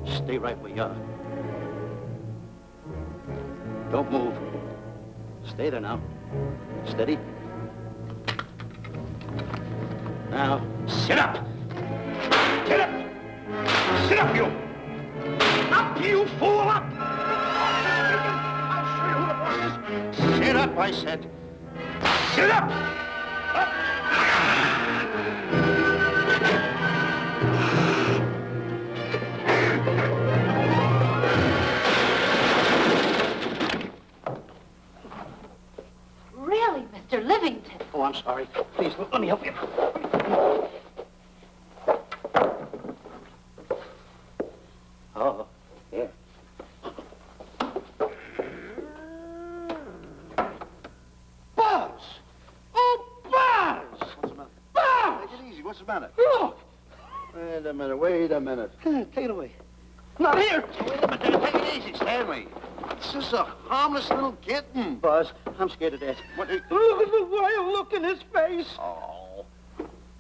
Stay right where you are. Don't move. Stay there now. Steady. Now, sit up! Get up! Sit up, you! Up, you fool, up! I'll show you who the boss is. Sit up, I said. Sit up! Up! Really, Mr. Livington? Oh, I'm sorry. Please, let me help you. Oh, yeah. Buzz! Oh, Buzz! What's the matter? Buzz! Take it easy. What's the matter? Look! Wait a minute. Take it away. Not here! Wait a minute. Take it easy, Stanley. It's just a harmless little kitten. Buzz, I'm scared to death. What? Look at the wild look in his face. Oh,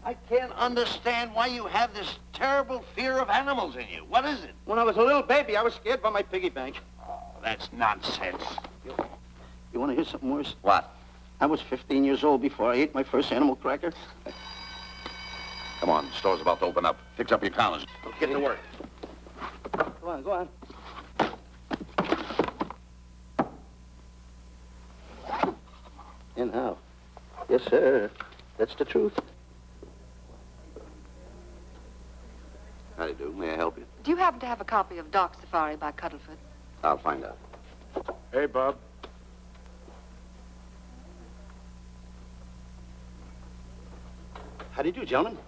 I can't understand why you have this terrible fear of animals in you. What is it? When I was a little baby, I was scared by my piggy bank. Oh, that's nonsense. You want to hear something worse? What? I was 15 years old before I ate my first animal cracker. Come on, the store's about to open up. Fix up your counters. Get to work. Go on, go on. And how? Yes, sir. That's the truth. How do you do? May I help you? Do you happen to have a copy of Doc Safari by Cuddlefoot? I'll find out. Hey, Bob. How do you do, gentlemen?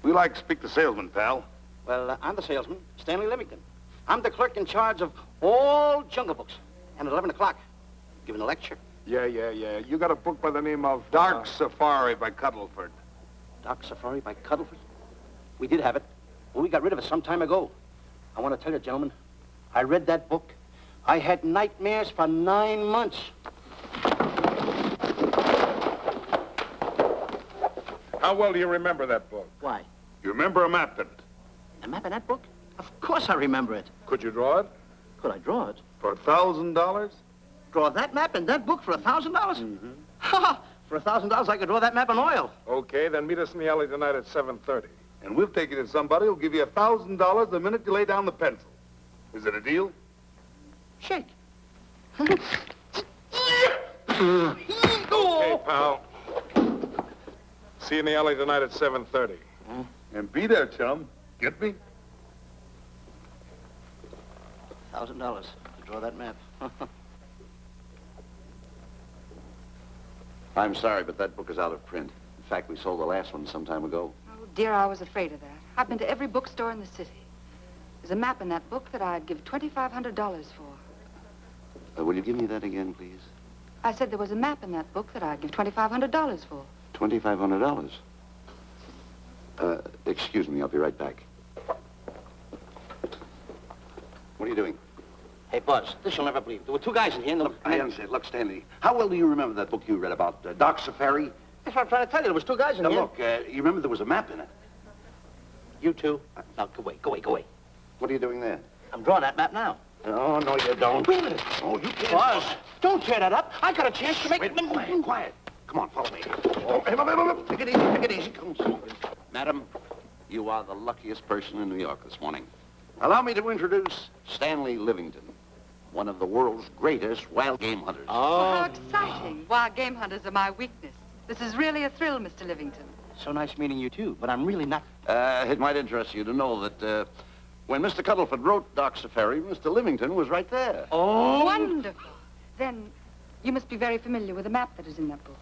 We like to speak to salesman, pal. Well, I'm the salesman, Stanley Livington. I'm the clerk in charge of all Jungle Books. And at 11 o'clock, giving a lecture. Yeah. You got a book by the name of Dark Safari by Cuddleford. Doc Safari by Cuddlefoot? We did have it, but we got rid of it some time ago. I want to tell you, gentlemen, I read that book. I had nightmares for 9 months. How well do you remember that book? Why? You remember a map in it? A map in that book? Of course I remember it. Could you draw it? Could I draw it? For $1,000? Draw that map in that book for $1,000? Mm-hmm. Ha! For $1,000, I could draw that map in oil. Okay, then meet us in the alley tonight at 7:30. And we'll take you to somebody who'll give you $1,000 the minute you lay down the pencil. Is it a deal? Shake. Okay, pal. See you in the alley tonight at 7:30. And be there, chum. Get me? $1,000 to draw that map. I'm sorry, but that book is out of print. In fact, we sold the last one some time ago. Oh, dear, I was afraid of that. I've been to every bookstore in the city. There's a map in that book that I'd give $2,500 for. Will you give me that again, please? I said there was a map in that book that I'd give $2,500 for. $2,500. Excuse me, I'll be right back. What are you doing? Hey, Buzz, this you'll never believe. There were two guys in here and... Look, I understand. Look, Stanley, how well do you remember that book you read about Doc Safari? That's what I'm trying to tell you. There was two guys in Now, here. look, you remember there was a map in it. You two. Now, go away. What are you doing there? I'm drawing that map now. Oh, no, you don't. Wait a minute. Oh, you can't. Buzz, don't tear that up. I got a chance to make... Wait, quiet. Come on, follow me. Oh, hey, take it easy. Come on. Madam, you are the luckiest person in New York this morning. Allow me to introduce Stanley Livington, one of the world's greatest wild game hunters. Oh, how exciting. Wild game hunters are my weakness. This is really a thrill, Mr. Livington. So nice meeting you, too, but I'm really not... It might interest you to know that when Mr. Cuddleford wrote Doc Safari, Mr. Livington was right there. Oh! Wonderful. Then You must be very familiar with the map that is in that book.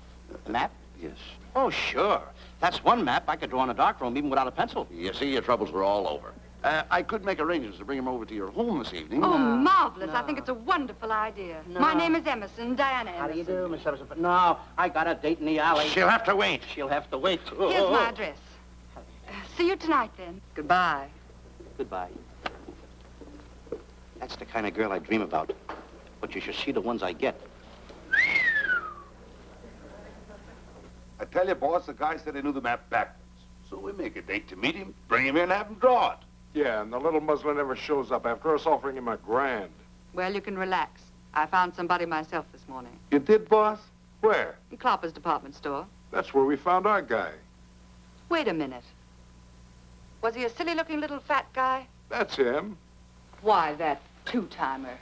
Map? Yes. Oh, sure. That's one map I could draw in a darkroom even without a pencil. You see, your troubles were all over. I could make arrangements to bring him over to your home this evening. Oh, marvelous. No. I think it's a wonderful idea. No. My name is Emerson, Diana Emerson. How do you do, Miss Emerson? But no, I got a date in the alley. She'll have to wait. She'll have to wait. Oh, Here's my address. See you tonight, then. Goodbye. Goodbye. That's the kind of girl I dream about. But you should see the ones I get. I tell you, boss, the guy said he knew the map backwards. So we make a date to meet him, bring him in, have him draw it. Yeah, and the little muslin never shows up after us offering him $1,000. Well, you can relax. I found somebody myself this morning. You did, boss? Where? In Clopper's department store. That's where we found our guy. Wait a minute. Was he a silly-looking little fat guy? That's him. Why, that two-timer.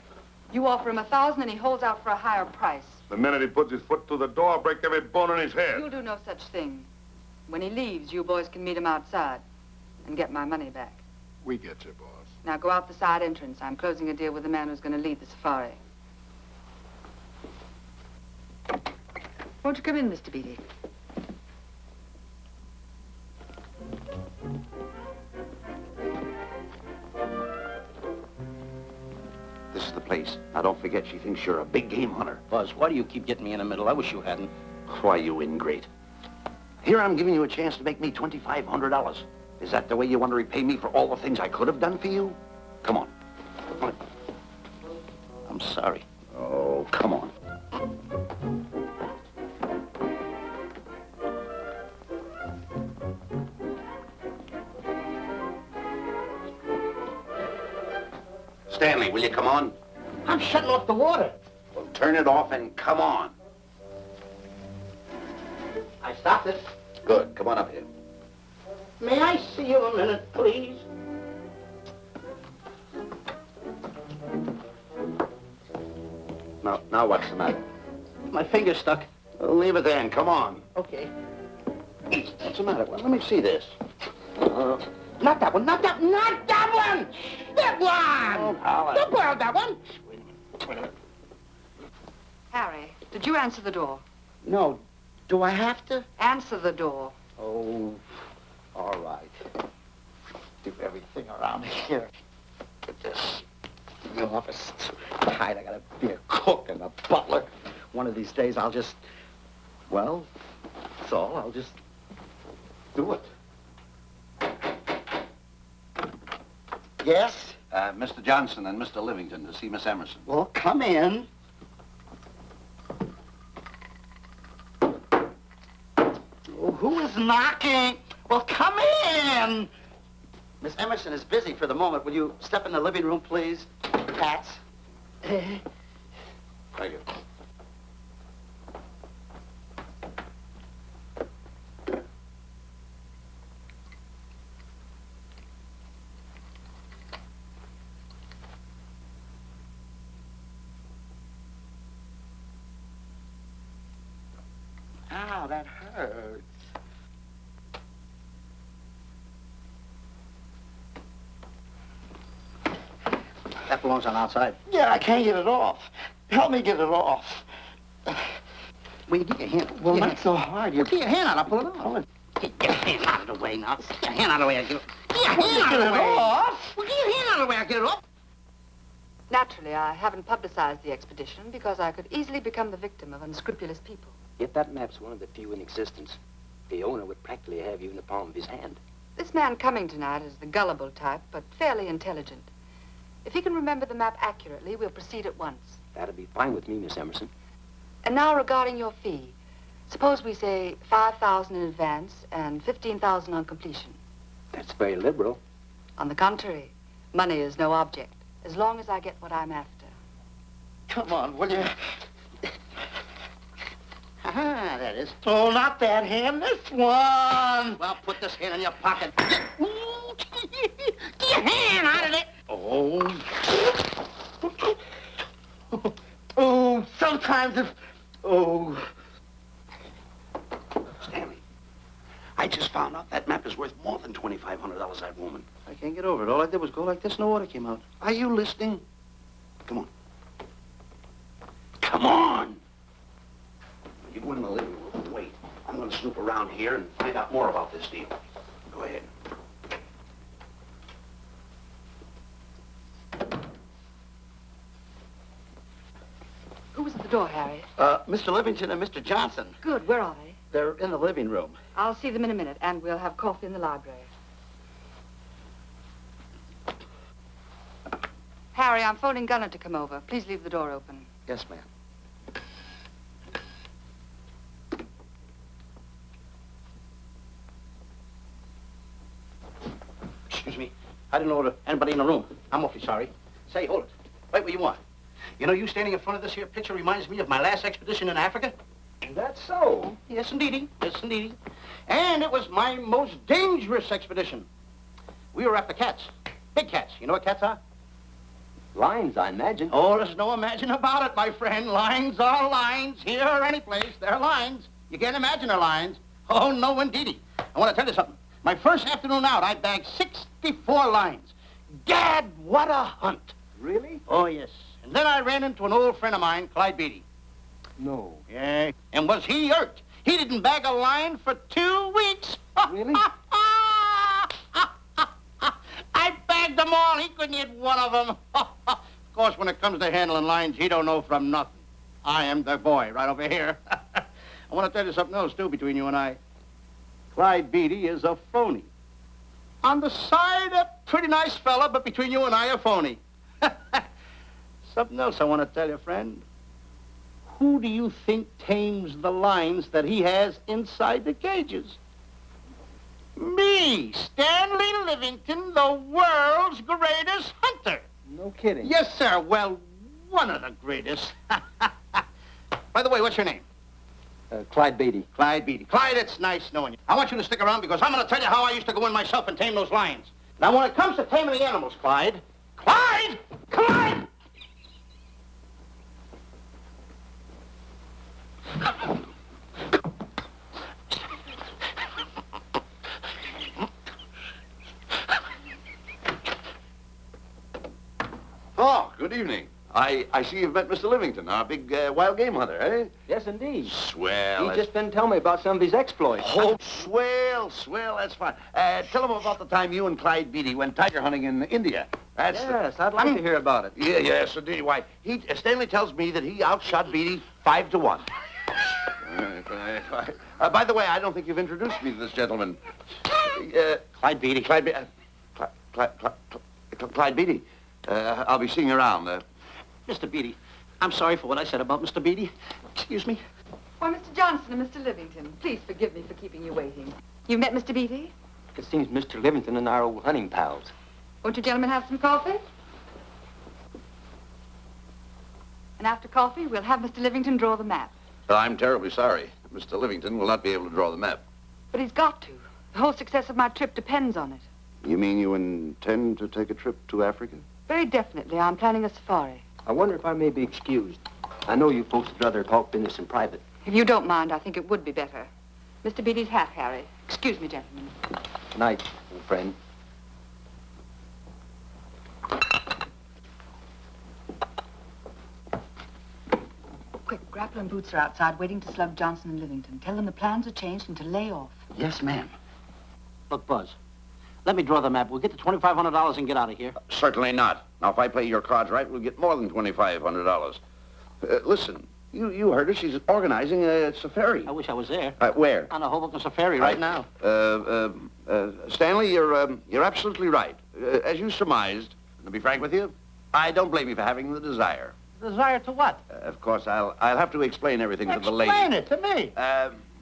You offer him 1,000 and he holds out for a higher price. The minute he puts his foot through the door, I'll break every bone in his head. You'll do no such thing. When he leaves, you boys can meet him outside and get my money back. We get you, boss. Now go out the side entrance. I'm closing a deal with the man who's going to lead the safari. Won't you come in, Mr. Beatty? This is the place. Now, don't forget, she thinks you're a big game hunter. Buzz, why do you keep getting me in the middle? I wish you hadn't. Why, you ingrate. Here I'm giving you a chance to make me $2,500. Is that the way you want to repay me for all the things I could have done for you? Come on. I'm sorry. Oh, come on. Stanley, will you come on? I'm shutting off the water. Well, turn it off and come on. I stopped it. Good. Come on up here. May I see you a minute, please? Now what's the matter? My finger's stuck. Leave it there and come on. Okay. What's the matter? Well, let me see this. Not that one, not that one! That one! Howard. Don't borrow that one! Wait a minute. Harry, did you answer the door? No. Do I have to? Answer the door. Oh, all right. Do everything around here. Get this. The office is tight. I gotta be a cook and a butler. One of these days I'll just, well, that's all. I'll just do it. Yes? Mr. Johnson and Mr. Livington to see Miss Emerson. Well, come in. Oh, who is knocking? Well, come in. Miss Emerson is busy for the moment. Will you step in the living room, please? Cats. Thank you. Ow, that hurts. That belongs on outside. Yeah, I can't get it off. Help me get it off. Will you get your hand? Well, not so hard. Well, get your hand out. I'll pull it off. Get your hand out of the way now. Get your hand out of the way. I'll get it. Get your hand out of the way. Off. Well, get your hand out of the way. I'll get it off. Naturally, I haven't publicized the expedition because I could easily become the victim of unscrupulous people. Yet that map's one of the few in existence. The owner would practically have you in the palm of his hand. This man coming tonight is the gullible type, but fairly intelligent. If he can remember the map accurately, we'll proceed at once. That'd be fine with me, Miss Emerson. And now regarding your fee. Suppose we say $5,000 in advance and $15,000 on completion. That's very liberal. On the contrary, money is no object, as long as I get what I'm after. Come on, will you? Ah, that is. Oh, not that hand, this one. Well, put this hand in your pocket. Get your hand out of it. Oh. Oh, sometimes if... Oh. Stanley, I just found out that map is worth more than $2,500, that woman. I can't get over it. All I did was go like this and the water came out. Are you listening? Come on. Come on. around here and find out more about this deal. Go ahead. Who was at the door, Harry? Mr. Livington and Mr. Johnson. Good. Where are they? They're in the living room. I'll see them in a minute, and we'll have coffee in the library. Harry, I'm phoning Gunner to come over. Please leave the door open. Yes, ma'am. Excuse me. I didn't know anybody in the room. I'm awfully sorry. Say, hold it. Wait where you want. You know, you standing in front of this here picture reminds me of my last expedition in Africa. That's so. Yes, indeedy. Yes, indeedy. And it was my most dangerous expedition. We were after cats. Big cats. You know what cats are? Lions, I imagine. Oh, there's no imagine about it, my friend. Lines are lines. Here or any place, they're lines. You can't imagine they're lines. Oh, no, indeedy. I want to tell you something. My first afternoon out, I bagged 64 lines. Gad, what a hunt. Really? Oh, yes. And then I ran into an old friend of mine, Clyde Beatty. No. Yeah. And was he hurt? He didn't bag a line for 2 weeks. Really? I bagged them all. He couldn't hit one of them. Of course, when it comes to handling lines, he don't know from nothing. I am the boy right over here. I want to tell you something else, too, between you and I. Clyde Beatty is a phony. On the side, a pretty nice fella, but between you and I, a phony. Something else I want to tell you, friend. Who do you think tames the lines that he has inside the cages? Me, Stanley Livington, the world's greatest hunter. No kidding. Yes, sir. Well, one of the greatest. By the way, what's your name? Clyde Beatty. Clyde Beatty. Clyde, it's nice knowing you. I want you to stick around because I'm going to tell you how I used to go in myself and tame those lions. Now, when it comes to taming the animals, Clyde... Clyde! Clyde! Oh, good evening. I see you've met Mr. Livington, our big wild game hunter, eh? Yes, indeed. Swell. He just been telling me about some of his exploits. Oh, swell, that's fine. Tell him about the time you and Clyde Beatty went tiger hunting in India. That's Yes, I'd like to hear about it. Yeah, yes, indeed. Why, Stanley tells me that he outshot Beatty 5-1. By the way, I don't think you've introduced me to this gentleman. Clyde Beatty. Clyde Beatty. I'll be seeing you around. Mr. Beatty, I'm sorry for what I said about Mr. Beatty. Excuse me. Why, Mr. Johnson and Mr. Livington, please forgive me for keeping you waiting. You met Mr. Beatty? It seems Mr. Livington and our old hunting pals. Won't you gentlemen have some coffee? And after coffee, we'll have Mr. Livington draw the map. I'm terribly sorry. Mr. Livington will not be able to draw the map. But he's got to. The whole success of my trip depends on it. You mean you intend to take a trip to Africa? Very definitely. I'm planning a safari. I wonder if I may be excused. I know you folks would rather talk business in private. If you don't mind, I think it would be better. Mr. Beatty's hat, Harry. Excuse me, gentlemen. Good night, old friend. Quick, Grappler and Boots are outside waiting to slug Johnson and Livington. Tell them the plans are changed and to lay off. Yes, ma'am. Look, Buzz, let me draw the map. We'll get the $2,500 and get out of here. Certainly not. Now, if I play your cards right, we'll get more than $2,500. Listen, you heard her. She's organizing a safari. I wish I was there. Where? On a Hoboken safari right now. Stanley, you're absolutely right. As you surmised, to be frank with you, I don't blame you for having the desire. Desire to what? Of course, I'll have to explain everything to the lady. Explain it to me.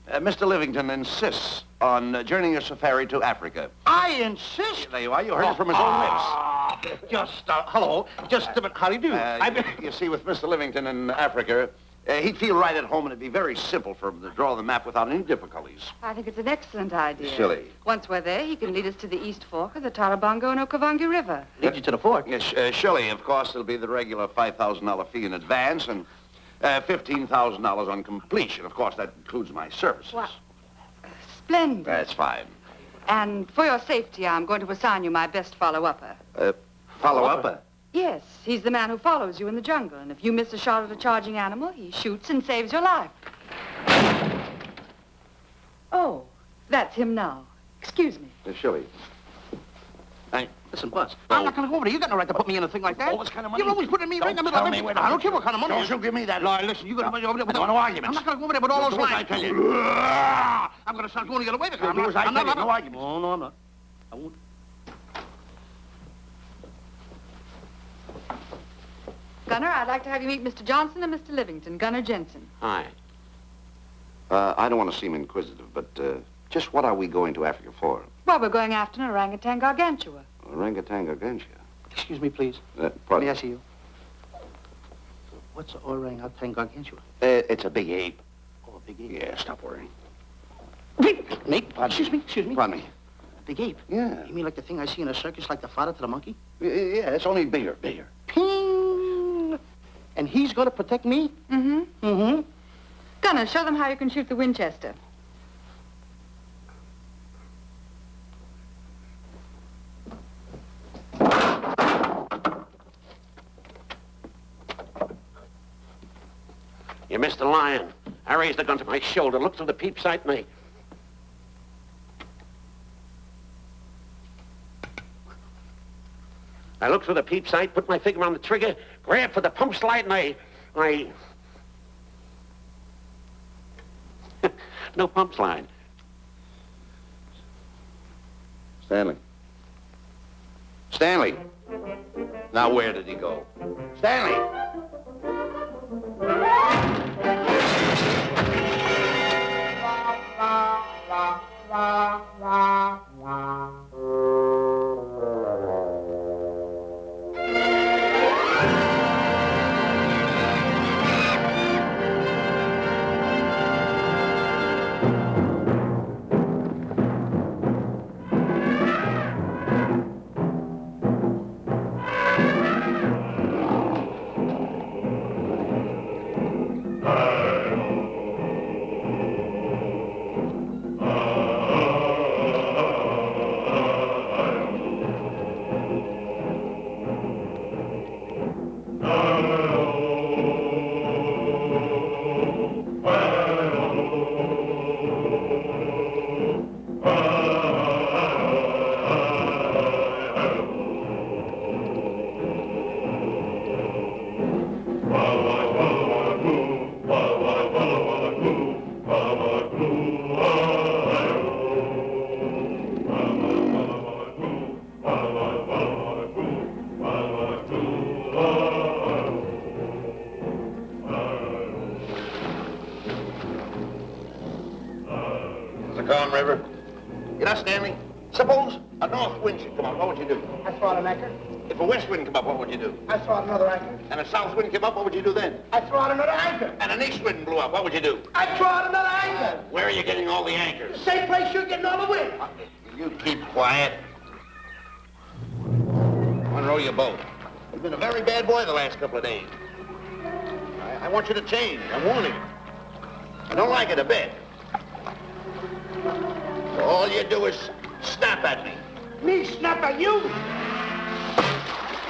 Mr. Livington insists on journeying a safari to Africa. I insist. There you are. You heard it from his own lips. Hello. Just a minute. How do you do? You see, with Mr. Livington in Africa, he'd feel right at home, and it'd be very simple for him to draw the map without any difficulties. I think it's an excellent idea. Silly. Once we're there, he can lead us to the East Fork of the Tarabongo and Okavango River. Lead you to the fort. Yes, surely, of course, it'll be the regular $5,000 fee in advance and $15,000 on completion. Of course, that includes my services. What? Splendid. That's fine. And for your safety, I'm going to assign you my best follow-upper. Follow-up? Yes, he's the man who follows you in the jungle. And if you miss a shot at a charging animal, he shoots and saves your life. Oh, that's him now. Excuse me. Shilly. Hey, Listen, Buzz, I'm not going to go over there. You got no right to put me in a thing like that. Oh, what kind of money? You're always putting me right in the middle of Don't tell me everything. what I don't care what kind of money. Don't you give me that. No, listen, you got to go over there with No arguments. I'm not going to go over there with all those Do as lines. I tell you. I'm going to start going to get away with it. Do as I tell you. No arguments. No, no, I'm not. I won't. Gunner, I'd like to have you meet Mr. Johnson and Mr. Livington, Gunner Jensen. Hi. I don't want to seem inquisitive, but just what are we going to Africa for? Well, we're going after an orangutan gargantua. Orangutan gargantua. Excuse me, please. Let Pardon? me ask you. What's orangutan gargantua? It's a big ape. Oh, a big ape. Yeah, stop worrying. Nate, excuse me. Pardon me. A big ape? Yeah. You mean like the thing I see in a circus, like the fodder to the monkey? Yeah, it's only bigger. Ping! And he's going to protect me? Mm-hmm. Mm-hmm. Gunner, show them how you can shoot the Winchester. You missed the lion. I raised the gun to my shoulder, looked through the peep sight, and I looked through the peep sight, put my finger on the trigger, grabbed for the pump slide, and I... No pump slide. Stanley. Stanley. Now, where did he go? Stanley! River. You know, Stanley, suppose a north wind should come up, what would you do? I throw out an anchor. If a west wind come up, what would you do? I throw out another anchor. And a south wind came up, what would you do then? I throw out another anchor. And an east wind blew up, what would you do? I throw out another anchor. Where are you getting all the anchors? Same place you're getting all the wind. You keep quiet. Unroll your boat. You've been a very bad boy the last couple of days. I want you to change. I'm warning you. I don't like it a bit. So all you do is snap at me. Me snap at you?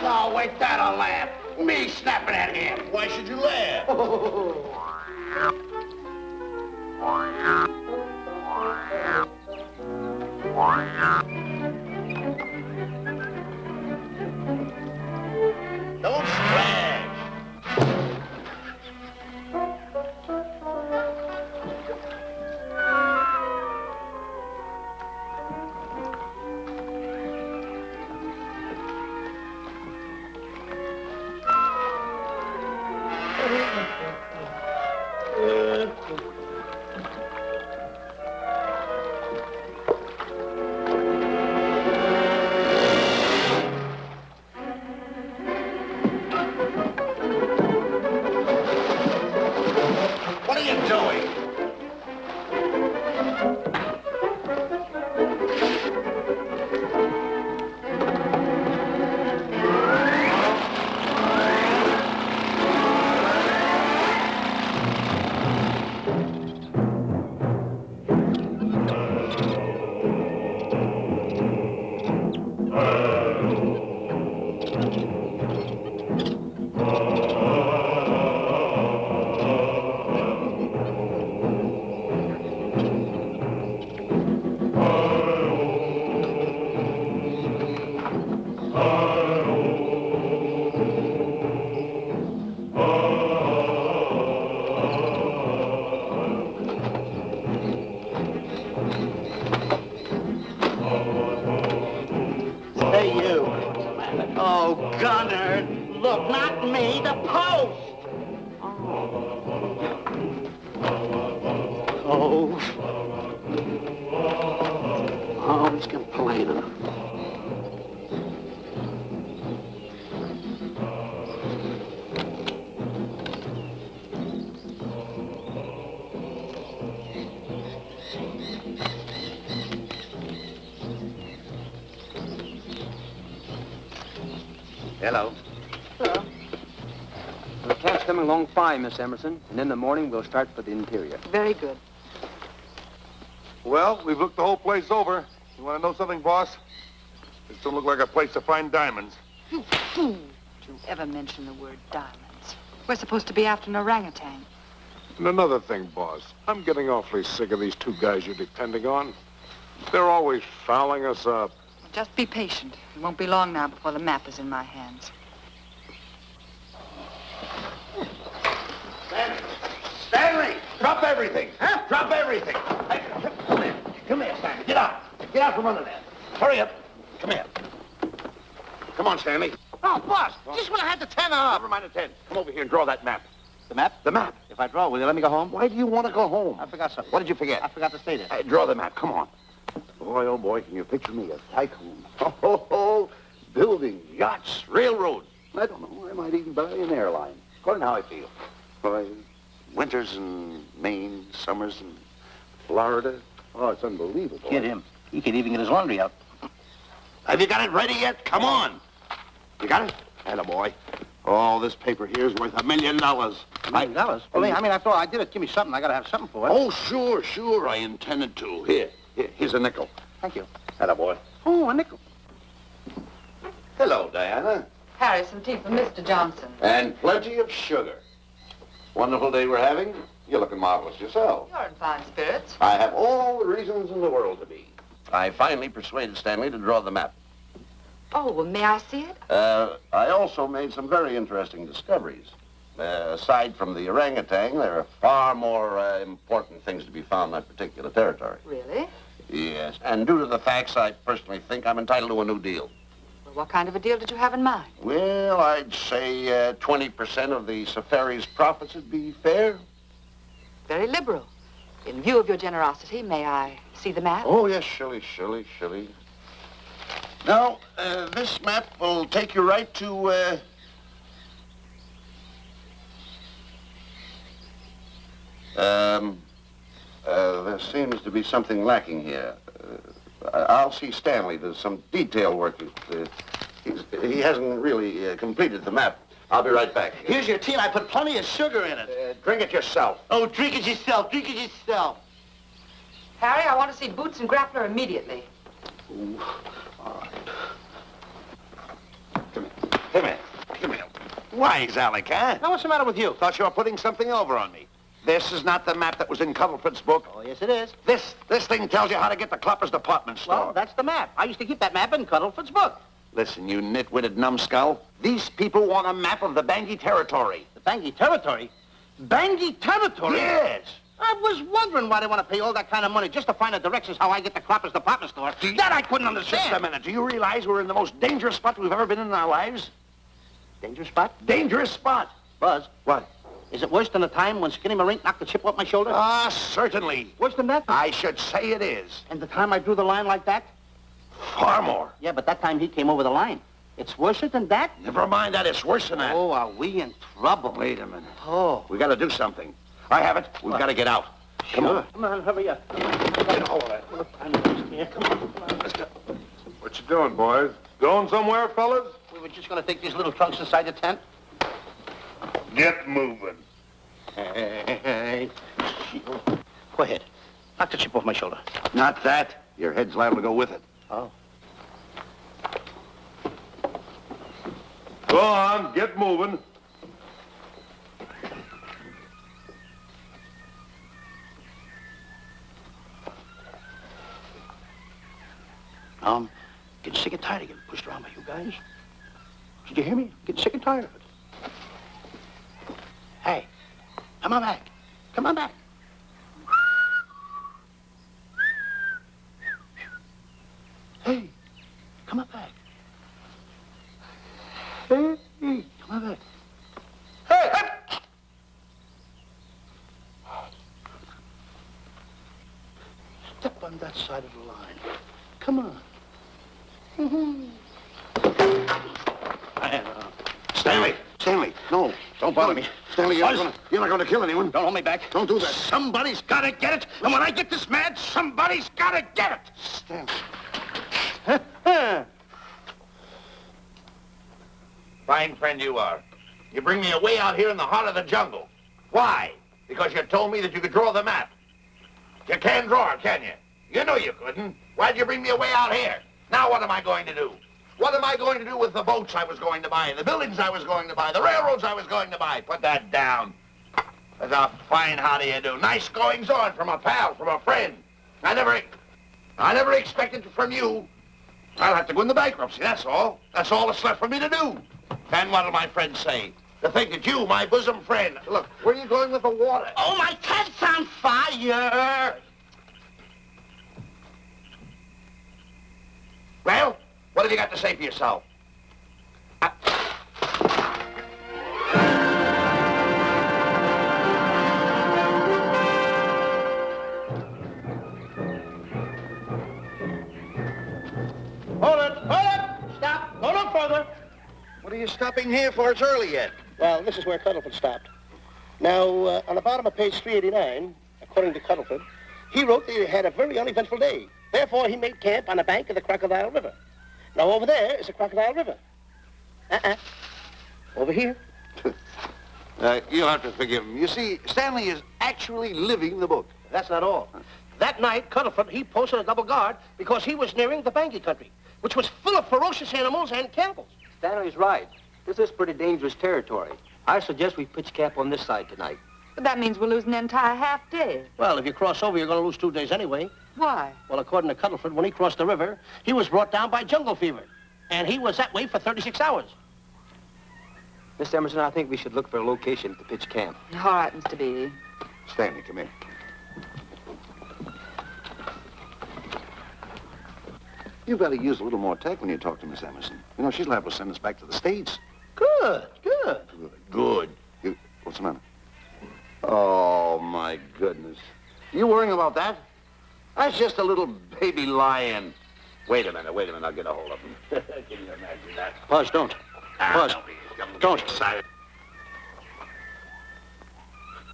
No, wait, that'll laugh. Me snapping at him. Why should you laugh? Don't splash. What are you doing? Look, not me, the post. Oh. Oh, he's complaining. Hello. Hello. The cat's coming along fine, Miss Emerson. And in the morning, we'll start for the interior. Very good. Well, we've looked the whole place over. You want to know something, boss? This don't look like a place to find diamonds. You fool. Don't you ever mention the word diamonds. We're supposed to be after an orangutan. And another thing, boss. I'm getting awfully sick of these two guys you're depending on. They're always fouling us up. Just be patient. It won't be long now before the map is in my hands. Stanley, drop everything. Huh? Drop everything. Hey, come here. Come here, Stanley. Get out. Get out from under there. Hurry up. Come here. Come on, Stanley. Oh, boss, just when I had the 10 up. Never mind the 10. Come over here and draw that map. The map? The map. If I draw, will you let me go home? Why do you want to go home? I forgot something. What did you forget? I forgot to stay there. Hey, draw the map. Come on. Boy, oh boy, can you picture me? A tycoon. Oh, building yachts, railroads. I don't know. I might even buy an airline. According to how I feel. Boy, winters in Maine, summers in Florida. Oh, it's unbelievable. Kid him. He could even get his laundry out. Have you got it ready yet? Come on. You got it? Attaboy. Oh, this paper here is worth $1 million. $1 million? Well, I mean, after all, I did it. Give me something. I got to have something for it. Oh, sure. I intended to. Here's a nickel. Thank you. Attaboy. Oh, a nickel. Hello, Diana. Harry, some tea for Mr. Johnson. And plenty of sugar. Wonderful day we're having. You're looking marvelous yourself. You're in fine spirits. I have all the reasons in the world to be. I finally persuaded Stanley to draw the map. Oh, well, may I see it? I also made some very interesting discoveries. Aside from the orangutan, there are far more important things to be found in that particular territory. Really? Yes, and due to the facts, I personally think I'm entitled to a new deal. Well, what kind of a deal did you have in mind? Well, I'd say 20% of the safari's profits would be fair. Very liberal. In view of your generosity, may I see the map? Oh, yes, Shilly. Now, this map will take you right to, there seems to be something lacking here. I'll see Stanley. There's some detail work. He hasn't really completed the map. I'll be right back. Here's your tea, and I put plenty of sugar in it. Drink it yourself. Oh, drink it yourself. Drink it yourself. Harry, I want to see Boots and Grappler immediately. Ooh. All right. Come here. Wise, Alec, huh? Now, what's the matter with you? Thought you were putting something over on me. This is not the map that was in Cuddlefoot's book. Oh, yes, it is. This thing tells you how to get to Clopper's department store. Well, that's the map. I used to keep that map in Cuddlefoot's book. Listen, you nitwitted numbskull. These people want a map of the Bangui territory. The Bangui territory? Bangui territory? Yes. I was wondering why they want to pay all that kind of money just to find the directions how I get to Clopper's department store. That I couldn't understand. Just a minute. Do you realize we're in the most dangerous spot we've ever been in our lives? Dangerous spot? Dangerous spot. Buzz. What? Is it worse than the time when Skinny Marink knocked the chip off my shoulder? Ah, certainly. Worse than that? I should say it is. And the time I drew the line like that? Far more. Yeah, but that time he came over the line. It's worse than that? Never mind that. It's worse than that. Oh, are we in trouble? Wait a minute. Oh. We got to do something. I have it. We've got to get out. Come on. Come on, hurry up. Get a hold of that. I'm here. Come on. Let's go. What you doing, boys? Going somewhere, fellas? We were just going to take these little trunks inside the tent. Get moving. Hey. Go ahead. Knock the chip off my shoulder. Not that. Your head's liable to go with it. Oh. Go on, get moving. Getting sick and tired of getting pushed around by you guys. Did you hear me? Getting sick and tired of it. Hey, come on back. Come on back. Hey, come on back. Hey, come on step on that side of the line. Come on. Stanley, no. Don't bother me. Stanley, you're not going to kill anyone. Don't hold me back. Don't do that. Somebody's got to get it, and when I get this mad, somebody's got to get it. Stanley. Fine friend you are. You bring me away out here in the heart of the jungle. Why? Because you told me that you could draw the map. You can't draw it, can you? You know you couldn't. Why'd you bring me away out here? Now what am I going to do? What am I going to do with the boats I was going to buy, the buildings I was going to buy, the railroads I was going to buy? Put that down. That's a fine how do you do. Nice goings on from a pal, from a friend. I never expected it from you. I'll have to go into bankruptcy, that's all. That's all that's left for me to do. And what'll my friends say? To think that you, my bosom friend... Look, where are you going with the water? Oh, my cat's on fire! Well, what have you got to say for yourself? Hold it! Stop! Go no further! What are you stopping here for? It's early yet. Well, this is where Cuddleford stopped. Now, on the bottom of page 389, according to Cuddleford, he wrote that he had a very uneventful day. Therefore, he made camp on the bank of the Crocodile River. Now, over there is the Crocodile River. Over here. You'll have to forgive him. You see, Stanley is actually living the book. That's not all. That night, Cuddleford, he posted a double guard because he was nearing the Bangy country, which was full of ferocious animals and cannibals. Stanley's right. This is pretty dangerous territory. I suggest we pitch camp on this side tonight. But that means we'll lose an entire half day. Well, if you cross over, you're going to lose 2 days anyway. Why? Well, according to Cuddleford, when he crossed the river, he was brought down by jungle fever. And he was that way for 36 hours. Mr. Emerson, I think we should look for a location to pitch camp. All right, Mr. Beatty. Stanley, come here. You've got to use a little more tact when you talk to Miss Emerson. You know, she's liable to send us back to the States. Good. Good. What's the matter? Oh, my goodness. You worrying about that? That's just a little baby lion. Wait a minute, I'll get a hold of him. Can you imagine that? Buzz, don't. Buzz, don't. Excited.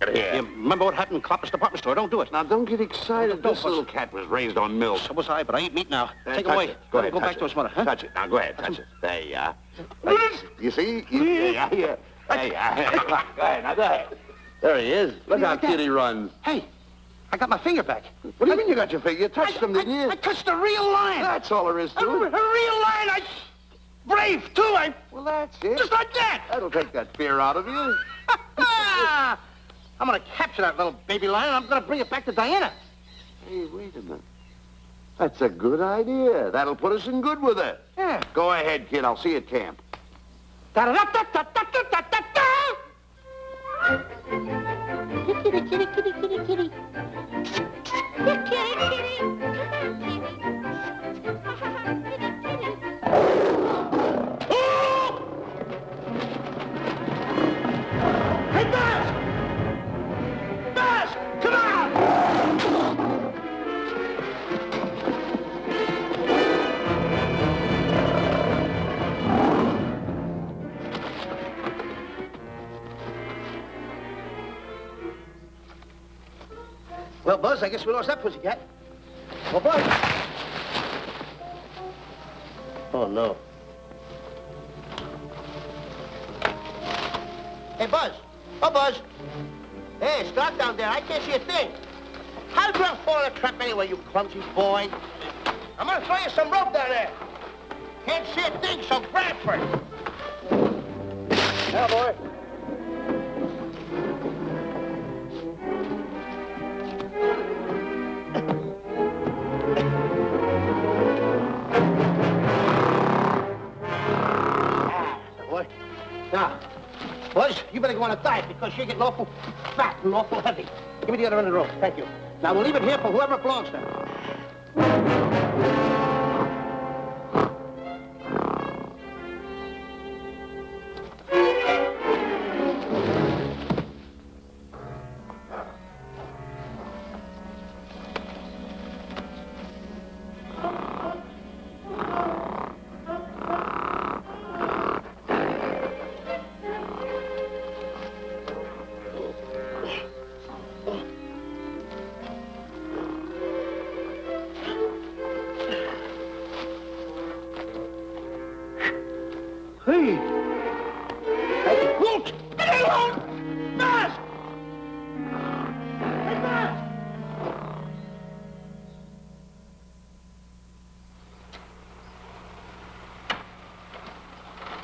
You remember what happened in Copper's department store? Don't do it. Now, don't get excited. Don't, This little cat was raised on milk. So was I, but I ain't meat now. Take it Touch away. it. Go ahead, Go touch back to his mother, huh? Touch it. Now, go ahead, touch it. There you are. You see? Yeah. There you are. Come on, go ahead, now go ahead. There he is. Look how cute he runs. Hey, I got my finger back. What do you mean you got your finger? You touched him, didn't you? I touched a real lion. That's all there is A to real it. lion. Brave, too. Well, that's it. Just like that. That'll take that fear out of you. I'm going to capture that little baby lion, and I'm going to bring it back to Diana. Hey, wait a minute. That's a good idea. That'll put us in good with her. Yeah. Go ahead, kid. I'll see you at camp. Da-da-da-da-da-da-da-da-da. Kitty, kitty, kitty, kitty, kitty. Kitty, kitty. Hey, Buzz! Buzz! Come on! Well, Buzz, I guess we lost that pussycat. Well, Buzz. Oh, no. Hey, Buzz. Oh, Buzz. Hey, it's dark down there. I can't see a thing. How'd you fall in a trap anyway, you clumsy boy? I'm gonna throw you some rope down there. Can't see a thing, so grab for it. Now, boy. Now, Buzz, you better go on a diet because you're getting awful fat and awful heavy. Give me the other end of the rope. Thank you. Now, we'll leave it here for whoever it belongs to.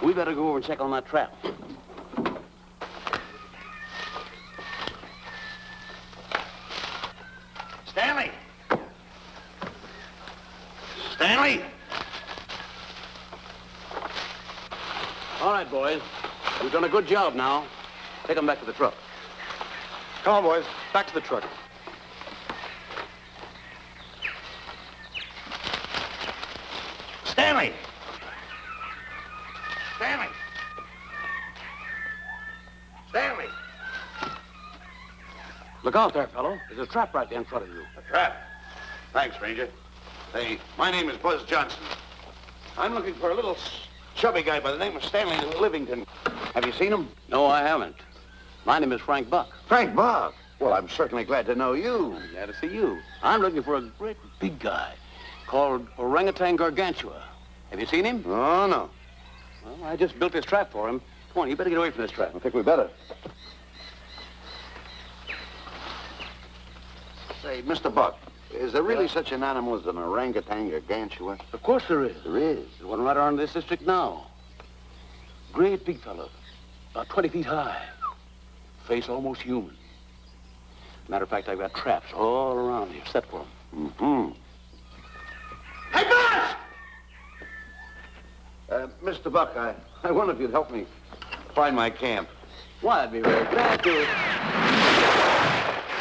We better go over and check on that trap. Stanley! Stanley! All right, boys. We've done a good job now. Take them back to the truck. Come on, boys. Back to the truck. Stanley! Stanley! Stanley! Look out there, fellow. There's a trap right there in front of you. A trap? Thanks, Ranger. Hey, my name is Buzz Johnson. I'm looking for a little chubby guy by the name of Stanley Livington. Have you seen him? No, I haven't. My name is Frank Buck. Frank Buck? Well, I'm certainly glad to know you. I'm glad to see you. I'm looking for a great big guy called Orangutan Gargantua. Have you seen him? Oh, no. Well, I just built this trap for him. Come on, you better get away from this trap. I think we better. Say, Mr. Buck, is there really such an animal as an orangutan gargantua? Of course there is. There is? There's one right around this district now. Great big fellow, about 20 feet high. Face almost human. Matter of fact, I've got traps all around here set for him. Mm-hmm. Hey, Buzz! Mr. Buck, I wonder if you'd help me find my camp. Why, I'd be very glad to.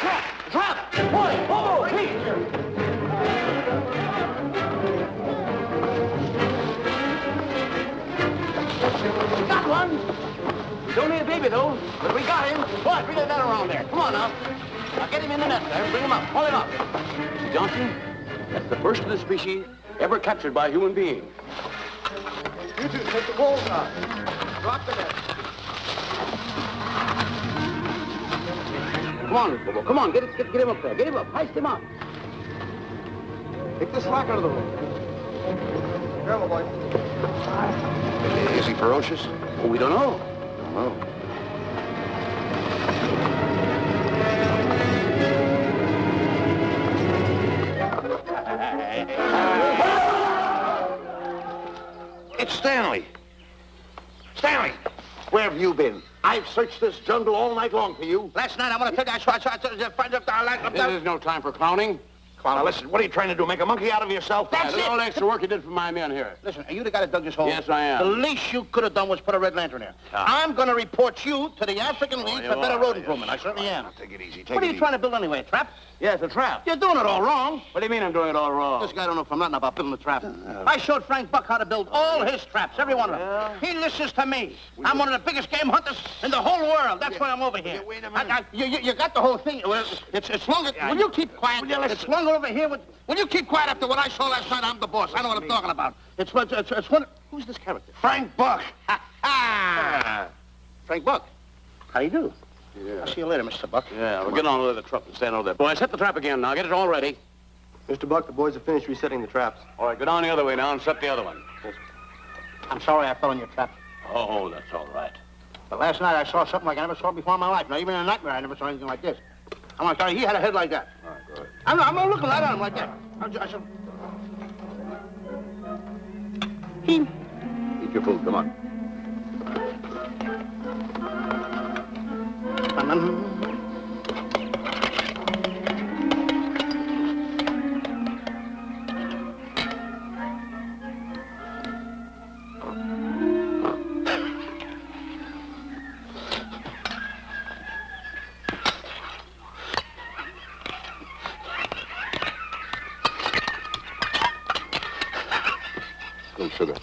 Trap! Trap! Boy! Bobo! Pete! Got one! He's only a baby, though, but we got him. Boy, bring that net around there. Come on, now. Now, get him in the net there. Bring him up. Haul him up. Johnson, that's the first of the species ever captured by a human being. You two, take the balls out. Drop the net. Come on, Bobo. Come on. Get him up there. Get him up. Heist him up. Take the slack out of the room. Careful, boy. Is he ferocious? Well, we don't know. Don't know. It's Stanley. Stanley, where have you been? I've searched this jungle all night long for you. Last night, I want to tell you, I saw This is no time for clowning. Come on, now listen, what are you trying to do, make a monkey out of yourself? That's it. All the extra work you did for my men here. Listen, are you the guy that dug this hole? Yes, I am. The least you could have done was put a red lantern there. I'm going to report you to the African League for better road improvement. I certainly am. Take it easy, What are you trying to build anyway, a trap? Yes, a trap. You're doing it all wrong. What do you mean I'm doing it all wrong? This guy don't know from nothing about building a trap. I showed Frank Buck how to build all his traps, every one of them. He listens to me. I'm one of the biggest game hunters in the whole world. That's why I'm over here. Wait a minute. You got the whole thing. Well, it's longer. Will you keep quiet? It's longer over here. Will you keep quiet after what I saw last night? I'm the boss. I know what I'm talking about. It's one. Who's this character? Frank Buck. Frank Buck. How do you do? Yeah. I'll see you later, Mr. Buck. Yeah, we'll get on over the truck and stand over there. Boys, set the trap again now. Get it all ready. Mr. Buck, the boys have finished resetting the traps. All right, go down the other way now and set the other one. I'm sorry I fell in your trap. Oh, that's all right. But last night I saw something like I never saw before in my life. Now, even in a nightmare, I never saw anything like this. I want to tell you, he had a head like that. All right, go ahead. I'm not looking right at him like that. I said... Eat your food, come on. Good sugar.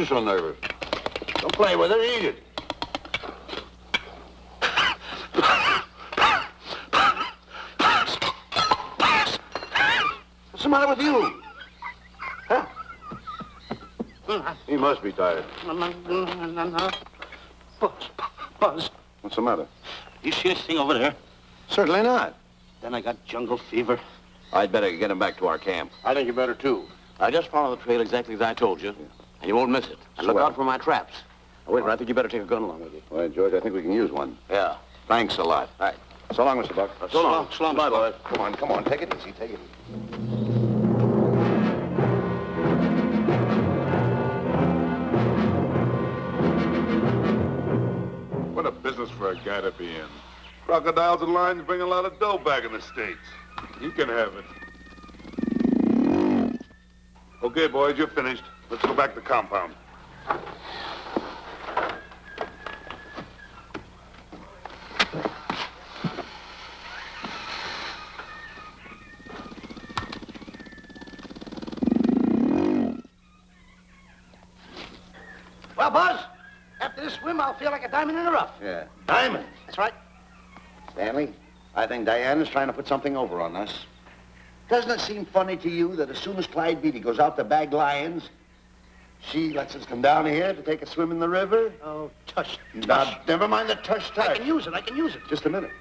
you so nervous? Don't play with it, eat it. What's the matter with you? Huh? He must be tired. Buzz. What's the matter? You see this thing over there? Certainly not. Then I got jungle fever. I'd better get him back to our camp. I think you better, too. I just follow the trail exactly as I told you, and you won't miss it. And look Swell. out for my traps. Now, wait a minute, I think you better take a gun along with you. All right, George, I think we can use one. Yeah. Thanks a lot. All right. So long, Mr. Buck. So long. So long, Bye, Mr. boys. Come on, take it easy, take it easy. What a business for a guy to be in. Crocodiles and lions bring a lot of dough back in the States. You can have it. Okay, boys, you're finished. Let's go back to the compound. Well, Buzz, after this swim, I'll feel like a diamond in the rough. Yeah. Diamond? That's right. Stanley, I think Diana's trying to put something over on us. Doesn't it seem funny to you that as soon as Clyde Beatty goes out to bag lions, she lets us come down here to take a swim in the river? Oh, tush. Now, never mind the tush. I can use it. Just a minute.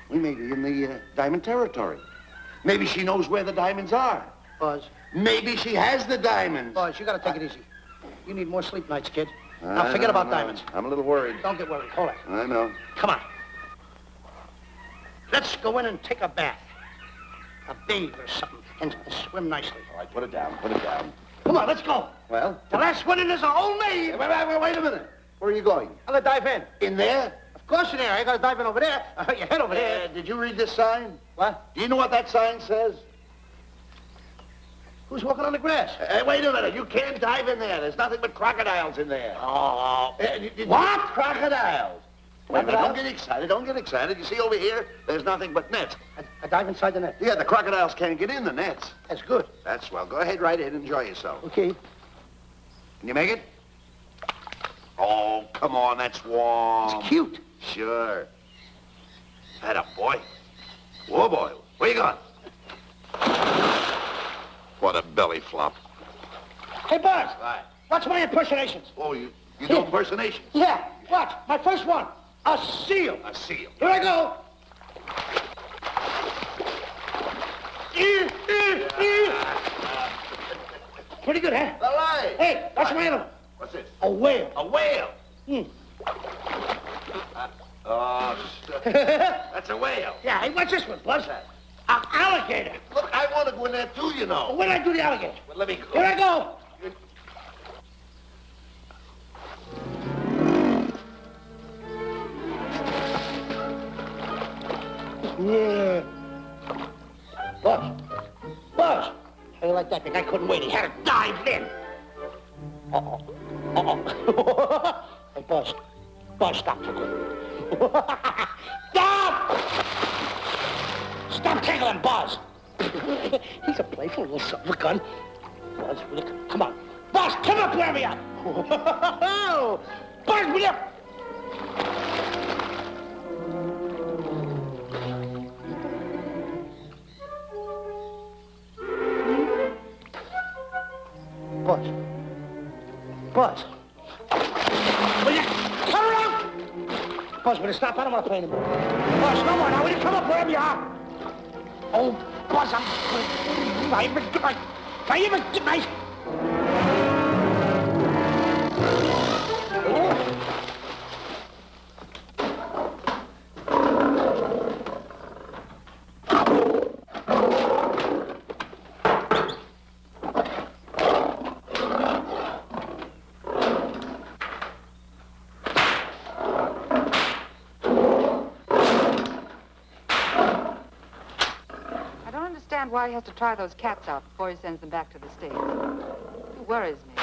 We may be in the diamond territory. Maybe she knows where the diamonds are. Buzz. Maybe she has the diamonds. Buzz, you gotta take it easy. You need more sleep nights, kid. Now, forget about diamonds. I'm a little worried. Don't get worried. Hold it. I know. Come on. Let's go in and take a bath. A bathe or something, and swim nicely. All right, put it down, put it down. Come on, let's go. Well? The last one in is a whole maid. Wait a minute. Where are you going? I'm gonna dive in. In there? Of course in there. I gotta dive in over there. Your head over there. Did you read this sign? What? Do you know what that sign says? Who's walking on the grass? Wait a minute. You can't dive in there. There's nothing but crocodiles in there. Oh. What? Crocodiles. Wait a minute. Crocodiles? Don't get excited. Don't get excited. You see over here, there's nothing but nets. I dive inside the net. Yeah, the crocodiles can't get in the nets. That's good. That's swell. Go ahead, right in. Enjoy yourself. Okay. Can you make it? Oh, come on. That's warm. It's cute. Sure. Atta boy. Whoa, boy. Where you going? What a belly flop. Hey, Buzz. Right. Watch my impersonations. Oh, you do impersonations? Yeah. Watch. My first one. A seal. A seal. Here I go. Pretty good, huh? All right. Hey, watch my other one. What's this? A whale. A whale. Oh, that's a whale. Yeah, hey, watch this one, Buzz. An alligator. Look, I want to go in there too, you know. When did I do the alligator? Well, let me go. Here I go. Yeah. Buzz. How you like that? The guy couldn't wait. He had to dive in. Hey, Buzz. Buzz, stop tickling. Stop! Stop tickling, Buzz. He's a playful little son of a gun. Buzz, will you come on. Buzz, come up where we are. Buzz, will you? Buzz. Buzz. Will you come around? Buzz, will you stop? I don't want to play anymore. Buzz, no more now. Will you come up wherever you are? Oh, Buzz, I even get my... Why he has to try those cats out before he sends them back to the States. It worries me.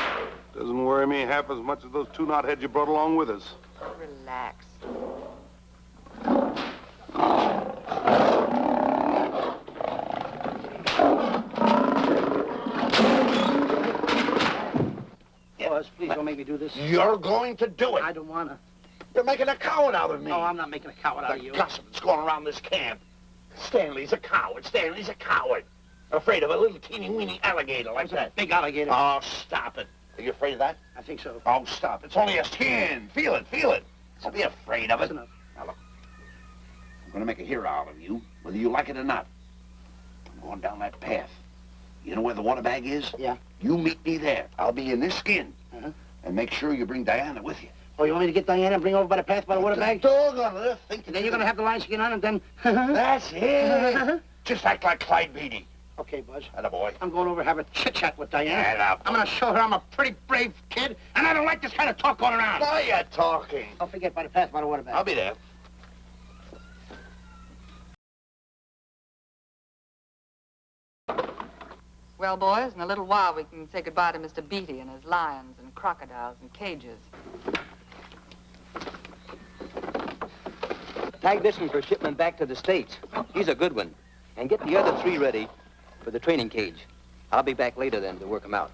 Doesn't worry me half as much as those two knotheads you brought along with us. Relax. Buzz, Don't make me do this. You're going to do it. I don't want to. You're making a coward out of me. No, I'm not making a coward out of you. The gossip that's going around this camp. Stanley's a coward. Stanley's a coward. Afraid of a little teeny-weeny alligator like that. Big alligator. Oh, stop it. Are you afraid of that? I think so. Oh, stop. It's only a skin. Feel it, feel it. Don't be afraid of it. That's enough. Now, look. I'm going to make a hero out of you, whether you like it or not. I'm going down that path. You know where the water bag is? Yeah. You meet me there. I'll be in this skin. Uh-huh. And make sure you bring Diana with you. Oh, you want me to get Diana and bring her over by the path by the water bag? Doggone it. Think And then you're going to have the line skin on and then... That's it. Just act like Clyde Beatty. Okay, Buzz. Attaboy. I'm going over to have a chit-chat with Diana. Attaboy. I'm going to show her I'm a pretty brave kid, and I don't like this kind of talk going around. Why are you talking? Don't forget by the path by the water bag. I'll be there. Well, boys, in a little while we can say goodbye to Mr. Beatty and his lions and crocodiles and cages. Tag this one for shipment back to the States. He's a good one. And get the other 3 ready for the training cage. I'll be back later then to work them out.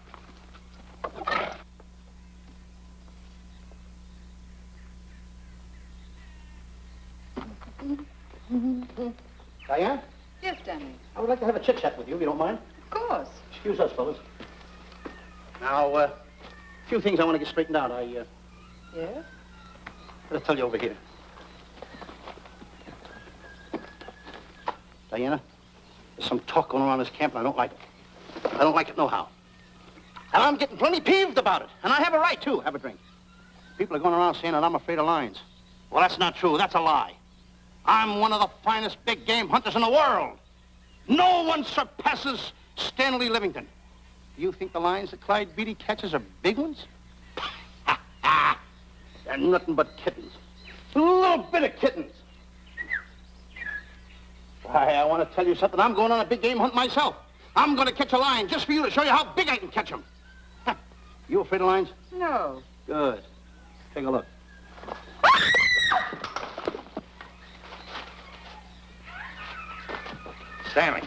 Diana, Yes, Stanley. I would like to have a chit-chat with you, if you don't mind. Of course. Excuse us, fellas. Now, a few things I want to get straightened out. Yes? Gotta tell you over here. Diana, there's some talk going around this camp, and I don't like it. I don't like it nohow. And I'm getting plenty peeved about it. And I have a right, too. Have a drink. People are going around saying that I'm afraid of lions. Well, that's not true. That's a lie. I'm one of the finest big game hunters in the world. No one surpasses Stanley Livington. Do you think the lions that Clyde Beatty catches are big ones? They're nothing but kittens. A little bit of kittens. Why, I want to tell you something. I'm going on a big game hunt myself. I'm going to catch a lion just for you to show you how big I can catch him. You afraid of lions? No. Good. Take a look. Stanley.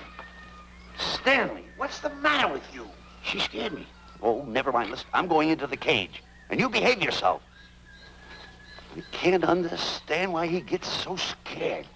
Stanley, what's the matter with you? She scared me. Oh, never mind. Listen, I'm going into the cage. And you behave yourself. I can't understand why he gets so scared.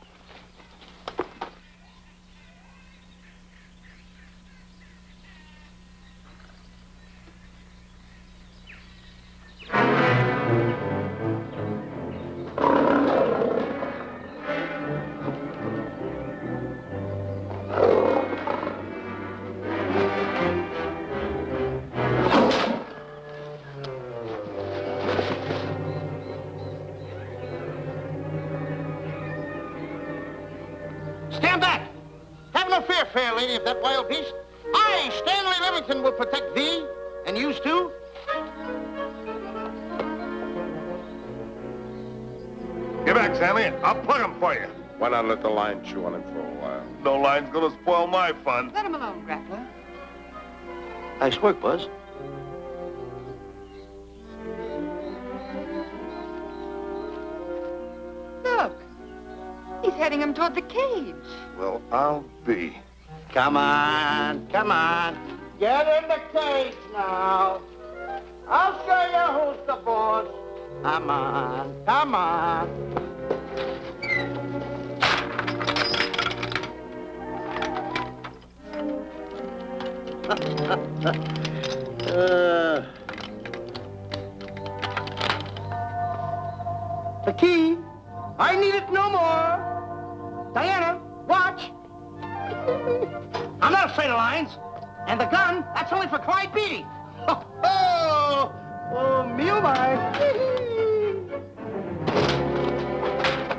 Stand back! Have no fear, fair lady of that wild beast. I, Stanley Livington, will protect thee, and yous too. Get back, Stanley. I'll plug him for you. Why not let the lion chew on him for a while? No line's gonna spoil my fun. Let him alone, Grappler. Nice work, Buzz. Look. He's heading him toward the cage. Well, I'll be. Come on, come on. Get in the cage now. I'll show you who's the boss. Come on, come on. The key. I need it no more. Diana, watch. I'm not afraid of lions. And the gun, that's only for Clyde Beatty. Oh, me oh my.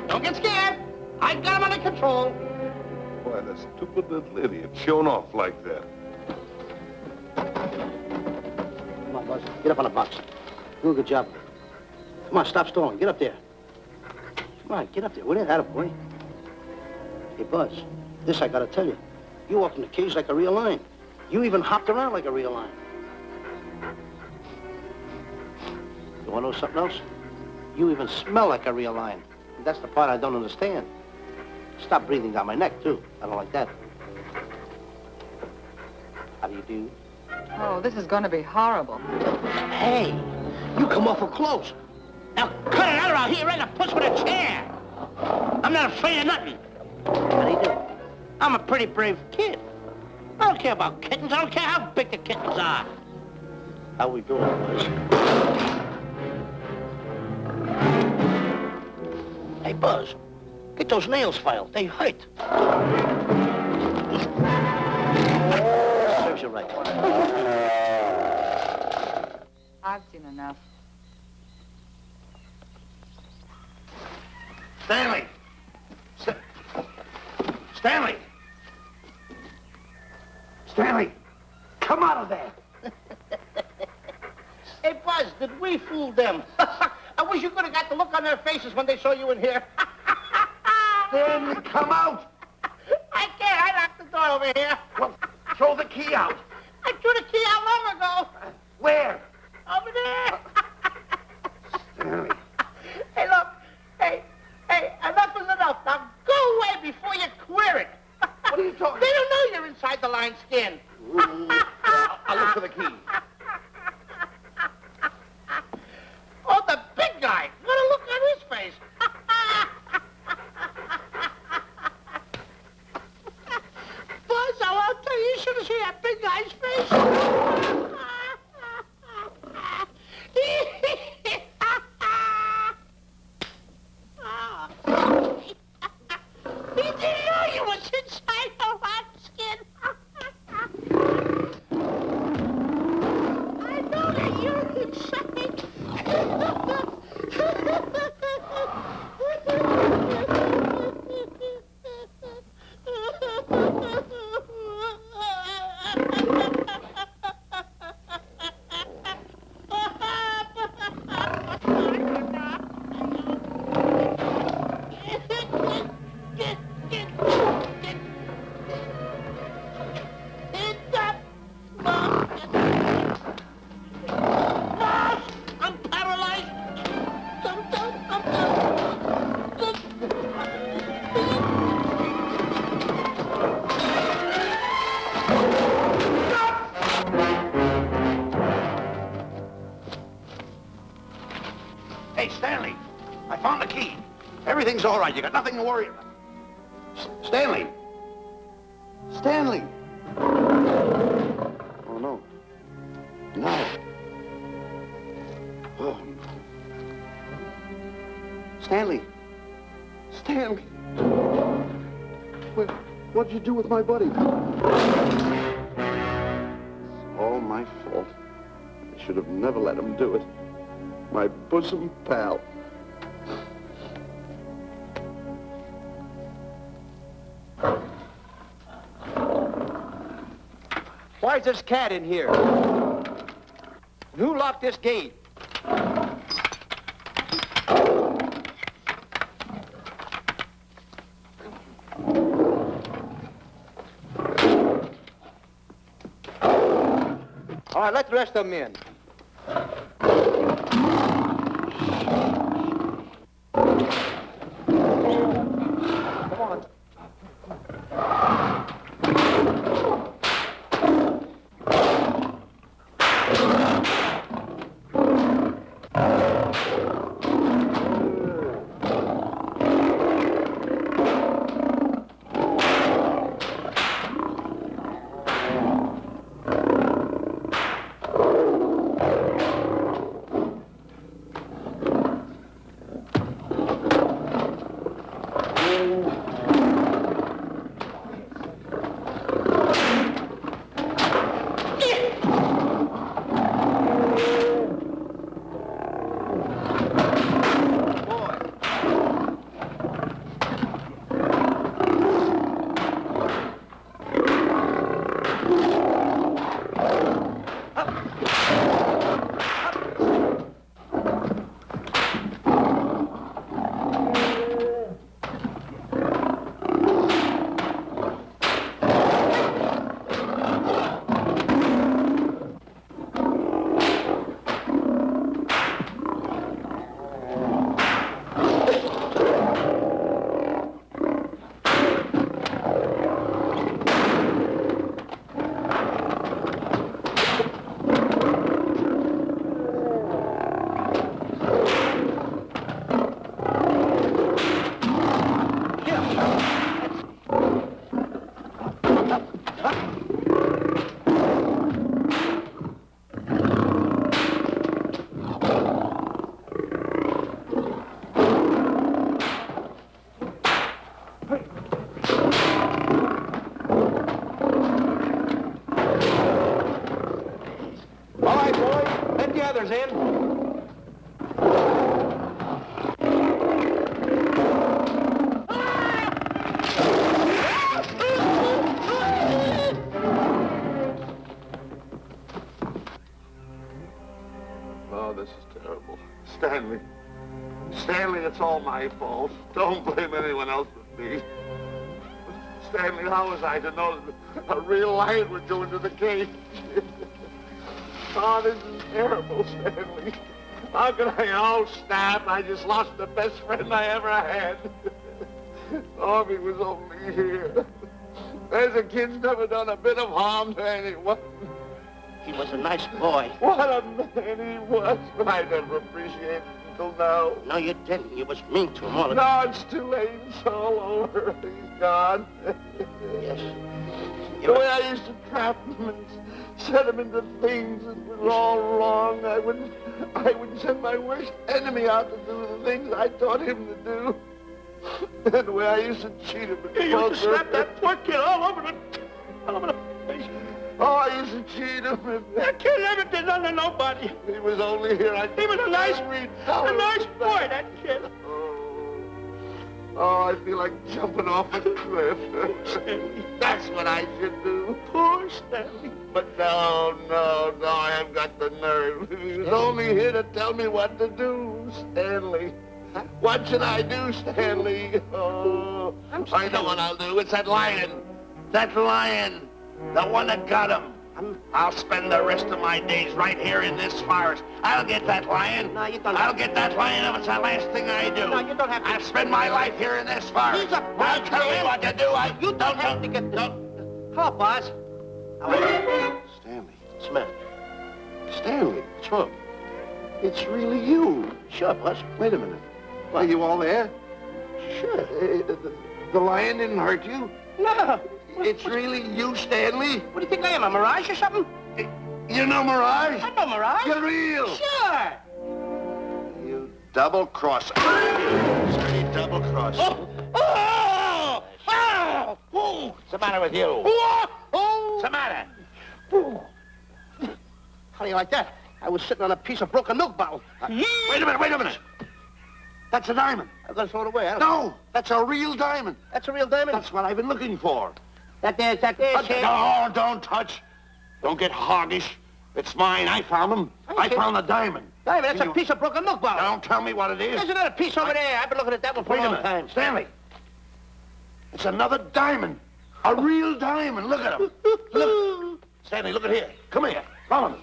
Don't get scared. I got him under control. Boy, that stupid little idiot showing off like that. Come on, Buzz. Get up on the box. Do a good job. Come on, stop stalling. Get up there. Come on, get up there. Will you? Attaboy. Hey, Buzz, this I gotta tell you. You walked in the cage like a real lion. You even hopped around like a real lion. You wanna know something else? You even smell like a real lion. And that's the part I don't understand. Stop breathing down my neck, too. I don't like that. How do you do? Oh, this is going to be horrible. Hey, You come awful close. Now, cut it out around here, right? A puss with a chair. I'm not afraid of nothing. How do you do? I'm a pretty brave kid. I don't care about kittens. I don't care how big the kittens are. How we doing, boys? Hey, Buzz, get those nails filed. They hurt. Serves you right. I've seen enough. Stanley! Stanley! Stanley! Come out of there! Hey, Buzz, did we fool them? I wish you could have got the look on their faces when they saw you in here. Stanley, come out! I can't. I locked the door over here. Well, throw the key out. I threw the key out long ago. Where? Over there. Stanley. Hey, look. Hey, enough is enough. Now go away before you queer it. What are you talking They don't know you're inside the lion's skin. I'll look for the key. Oh, the big guy. What a look on his face. Buzz, I'll tell you, you should have seen that big guy's face. He didn't know you was inside the lion's skin. I know that you're inside. I'm paralyzed. Hey, Stanley, I found the key. Everything's all right. You got nothing to worry about. Stanley! Stanley! Oh, no. No. Oh, no. Stanley! Stanley! What'd you do with my buddy? It's all my fault. I should have never let him do it. My bosom pal. Why is this cat in here? And who locked this gate? All right, let the rest of them in. Come on. Stanley, it's all my fault. Don't blame anyone else but me. Stanley, how was I to know that a real lion would go into the cage? Oh, this is terrible, Stanley. How could I? Oh, snap. I just lost the best friend I ever had. Oh, if he was only here. There's a kid's never done a bit of harm to anyone. He was a nice boy. What a man he was. I never appreciated it until now. No, you didn't. You was mean to him all the No, time. it's too late. It's all over. He's gone. Yes. The way I used to trap him and set him into things that was all wrong. I would send my worst enemy out to do the things I taught him to do. And the way I used to cheat him. You used to slap that poor kid all over the face. Oh, I used to cheat him. That kid never did nothing to nobody. He was only here. He was a nice boy, that kid. Oh, I feel like jumping off a cliff. That's what I should do. Poor Stanley. But no, I haven't got the nerve. He was only here to tell me what to do, Stanley. What should I do, Stanley? Oh, I know what I'll do. It's that lion. That lion. The one that got him. I'll spend the rest of my days right here in this forest. I'll get that lion. No, you don't I'll have get that lion if it's the last thing I do. No, you don't have to. I'll spend my life here in this forest. He's a I'll tell me what to do. You don't have to get this. Come on, boss. Stanley. Smith. Stanley. What's wrong? It's really you. Sure, boss. Wait a minute. Are you all there? Sure. The lion didn't hurt you? No. It's really you, Stanley? What do you think I am, a mirage or something? You know Mirage? I know mirage. You're real. Sure. You double-crosser. Dirty double-crosser. Oh! What's the matter with you? What's the matter? How do you like that? I was sitting on a piece of broken milk bottle. Wait a minute. That's a diamond. I'm going to throw it away. No, that's a real diamond. That's a real diamond? That's what I've been looking for. That there, kid. No, don't touch. Don't get hoggish. It's mine. I found them. I found the diamond. Diamond, that's a piece of broken milk bottle. Don't tell me what it is. There's another piece over there. I've been looking at that one for Wait a a long minute. time. Stanley. It's another diamond. A real diamond. Look at him. Look. Stanley, look at here. Come here. Follow me.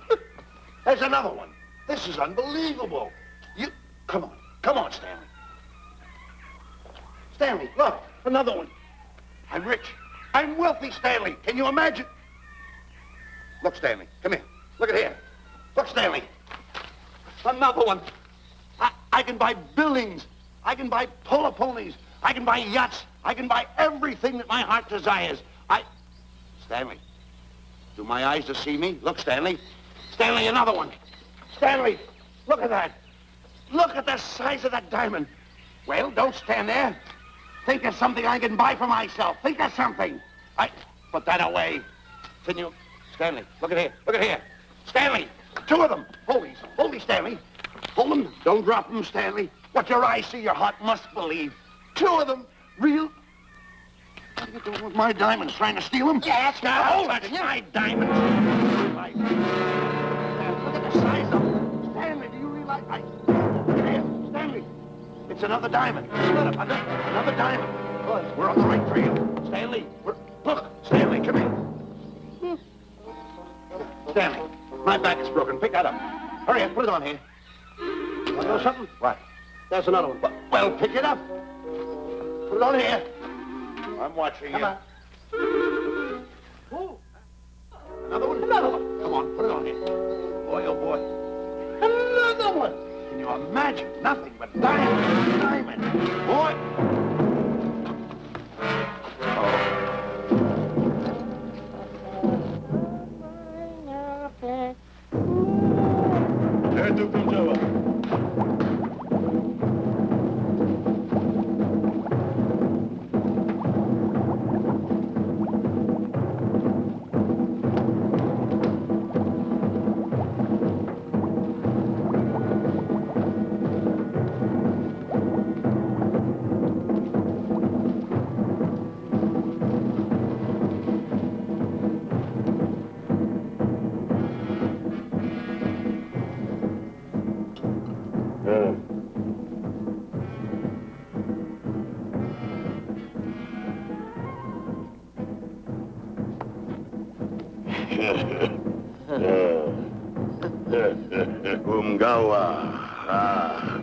There's another one. This is unbelievable. You... Come on, Stanley. Stanley, look. Another one. I'm rich. I'm wealthy, Stanley. Can you imagine? Look, Stanley. Come here. Look at here. Look, Stanley. Another one. I can buy buildings. I can buy polo ponies. I can buy yachts. I can buy everything that my heart desires. Stanley, do my eyes deceive me? Look, Stanley. Stanley, another one. Stanley, look at that. Look at the size of that diamond. Well, don't stand there. Think of something I can buy for myself. Think of something. Put that away. Can you... Stanley, look at here. Look at here. Stanley, two of them. Hold these, Stanley. Hold them. Don't drop them, Stanley. What your eyes see, your heart must believe. Two of them. Real... What are you doing with my diamonds? Trying to steal them? Yes, No, that's my diamonds. Look at the size of them. Stanley, do you realize... Here, Stanley. It's another diamond. Another diamond. We're on the right trail. Stanley, look, Stanley, come here. Stanley, my back is broken. Pick that up. Hurry up, put it on here. You know something? What? There's another one. Well, pick it up. Put it on here. I'm watching you. Come on. Another one? Another one. Come on, put it on here. Boy, oh boy. Another one. Can you imagine? Nothing but diamond. Boy. Itu from Jawa. Gawa.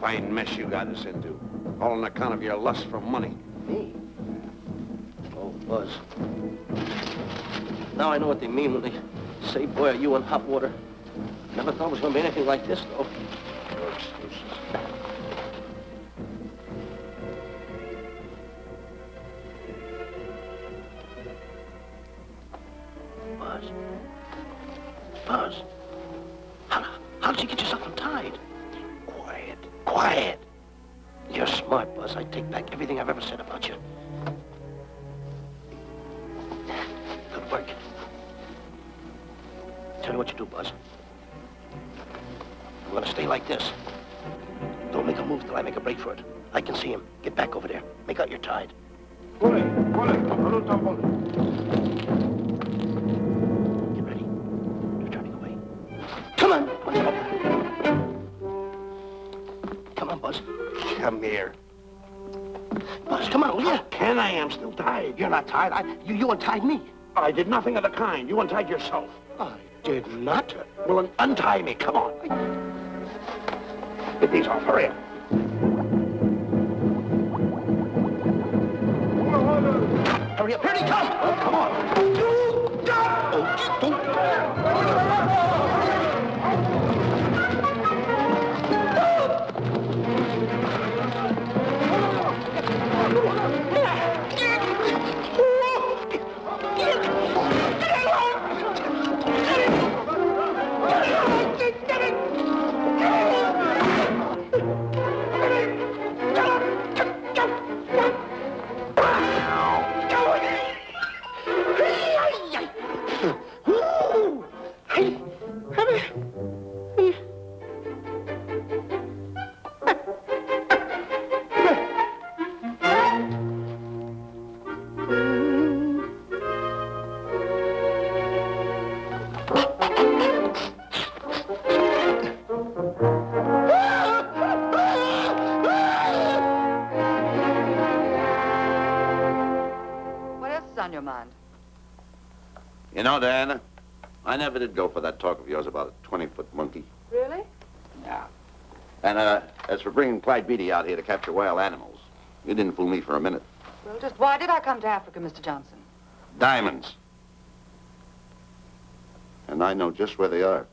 Fine mess you got us into. All on account of your lust for money. Me? Oh, Buzz. Now I know what they mean when they say, boy, are you in hot water. Never thought it was going to be anything like this, though. No excuses. Buzz. Buzz. How did you get yourself untied? Quiet. Quiet. You're smart, Buzz. I take back everything I've ever said about you. Good work. Tell me what you do, Buzz. I'm gonna stay like this. Don't make a move till I make a break for it. I can see him. Get back over there. Make out you're tied. Pull it. Get ready. You're turning away. Come on. Come on, Buzz. Come here. Buzz, come on, will you? Can I am still tied. You're not tied. You untied me. I did nothing of the kind. You untied yourself. I did not. Well, then untie me. Come on. Get these off. Hurry up. Hurry up. Here he comes. Oh, come on. You know, Diana, I never did go for that talk of yours about a 20-foot monkey. Really? Yeah. And, as for bringing Clyde Beatty out here to capture wild animals, you didn't fool me for a minute. Well, just why did I come to Africa, Mr. Johnson? Diamonds. And I know just where they are.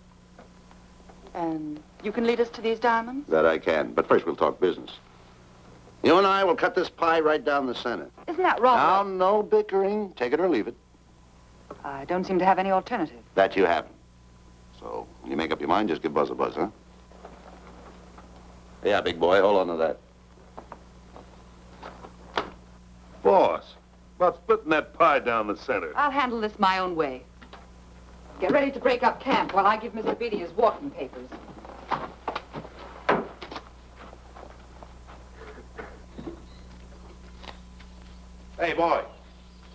And you can lead us to these diamonds? That I can. But first we'll talk business. You and I will cut this pie right down the center. Isn't that wrong? Now, no bickering. Take it or leave it. I don't seem to have any alternative. That you haven't. So, when you make up your mind, just give Buzz a buzz, huh? Yeah, big boy, hold on to that. Boss, about splitting that pie down the center. I'll handle this my own way. Get ready to break up camp while I give Mr. Beatty his walking papers. Hey, boy.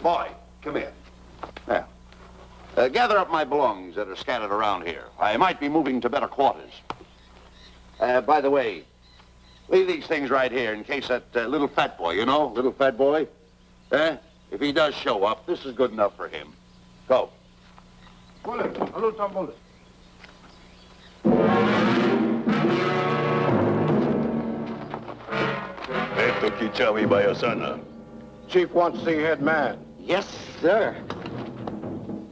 Boy, come here. There. Gather up my belongings that are scattered around here. I might be moving to better quarters. By the way, leave these things right here in case that little fat boy, you know, little fat boy, if he does show up, this is good enough for him. Go. Chief wants to see head man. Yes, sir.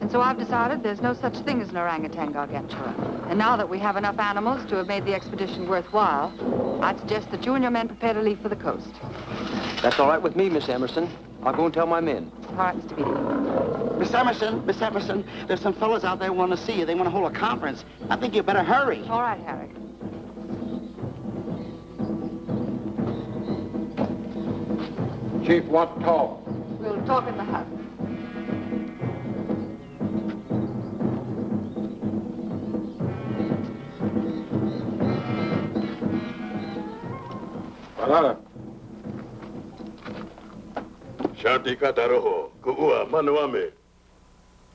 And so I've decided there's no such thing as an orangutan gargantua. And now that we have enough animals to have made the expedition worthwhile, I'd suggest that you and your men prepare to leave for the coast. That's all right with me, Miss Emerson. I'll go and tell my men. All right, Mr. Beatty. Miss Emerson, there's some fellas out there want to see you. They want to hold a conference. I think you better hurry. All right, Harry. Chief wants to talk. We'll talk in the hut.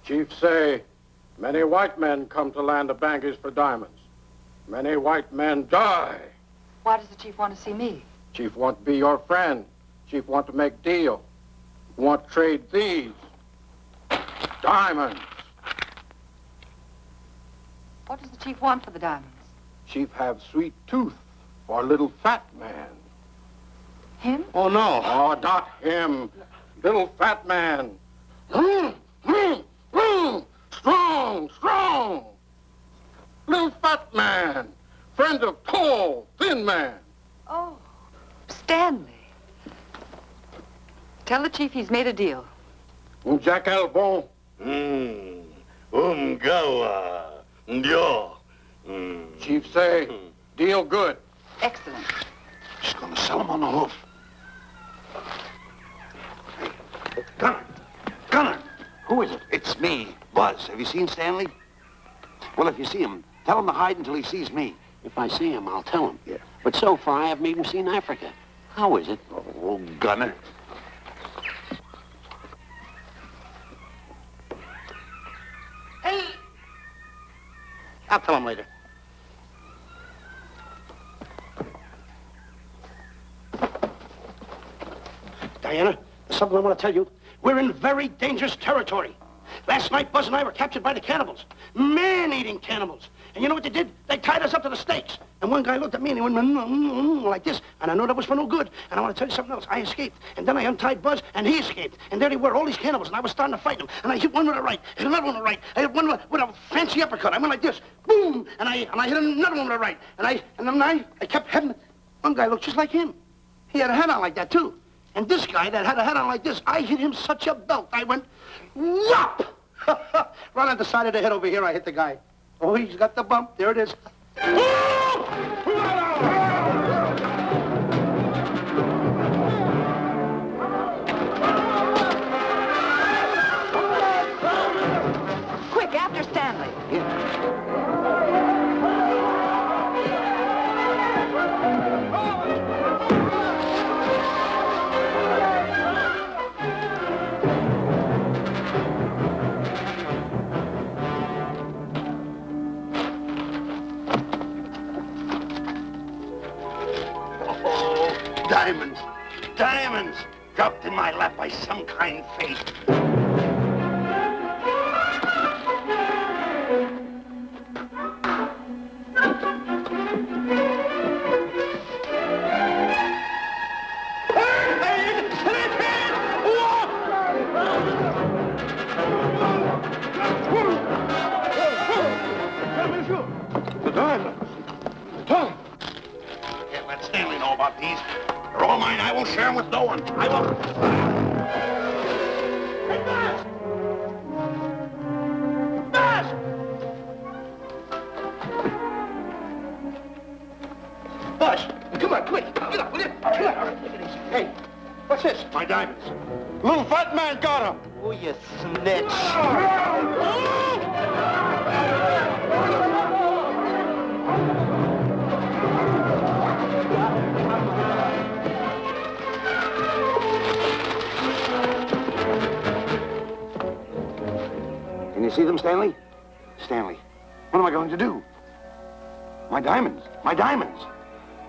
Chief say Many white men come to land of Bangers for diamonds. Many white men die. Why does the chief want to see me? Chief want to be your friend. Chief want to make deal. Want to trade these diamonds. What does the chief want for the diamonds? Chief have sweet tooth for little fat man. Him? Oh, no. Oh, not him. Little fat man. Strong, strong. Little fat man. Friend of tall, thin man. Oh, Stanley. Tell the chief he's made a deal. Jack Albon. Gawa. Yo. Chief say, deal good. Excellent. She's gonna sell him on the hoof. Hey, Gunner! Who is it? It's me, Buzz. Have you seen Stanley? Well, if you see him, tell him to hide until he sees me. If I see him, I'll tell him. Yeah. But so far, I haven't even seen Africa. How is it? Oh, Gunner. Hey! I'll tell him later. Diana, there's something I want to tell you. We're in very dangerous territory. Last night, Buzz and I were captured by the cannibals. Man-eating cannibals. And you know what they did? They tied us up to the stakes. And one guy looked at me and he went like this. And I know that was for no good. And I want to tell you something else. I escaped. And then I untied Buzz and he escaped. And there they were, all these cannibals. And I was starting to fight them. And I hit one with a right, hit another one with a right. I hit one with a fancy uppercut. I went like this. Boom! And I hit another one with a right. And then I kept having... One guy looked just like him. He had a hat on like that, too. And this guy that had a hat on like this, I hit him such a belt. I went, whop! Right on the side of the head over here, I hit the guy. Oh, he's got the bump. There it is. Quick, after Stanley. Diamonds. Diamonds. Dropped in my lap by some kind fate. The diamonds. The diamonds. Can't let Stanley know about these. They're all mine. I won't share them with no one. I won't. Hey, Buzz! Buzz! Buzz, come on, quick. Get up, will you? Come on. Hey, what's this? My diamonds. Little fat man got him. Oh, you snitch. Can you see them, Stanley? Stanley, what am I going to do? My diamonds. My diamonds.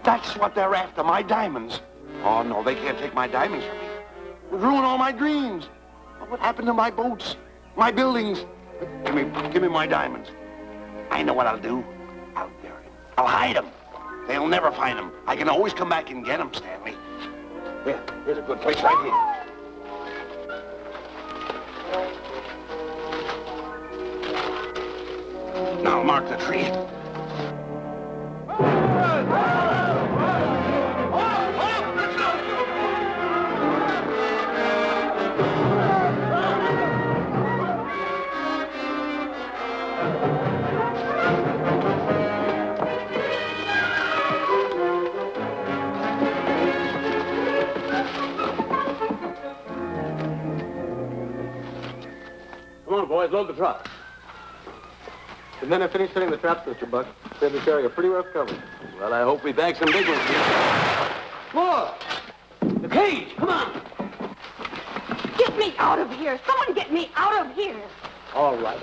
That's what they're after, my diamonds. Oh, no, they can't take my diamonds from me. It would ruin all my dreams. What happened to my boats? My buildings? Give me my diamonds. I know what I'll do. I'll bury them. I'll hide them. They'll never find them. I can always come back and get them, Stanley. Here, here's a good place right here. Now mark the tree. Come on, boys, load the truck. The men have finished setting the traps, Mr. Buck. They've been carrying a pretty rough cover. Well, I hope we bag some big ones here. Look! The cage! Come on! Get me out of here! Someone get me out of here! All right.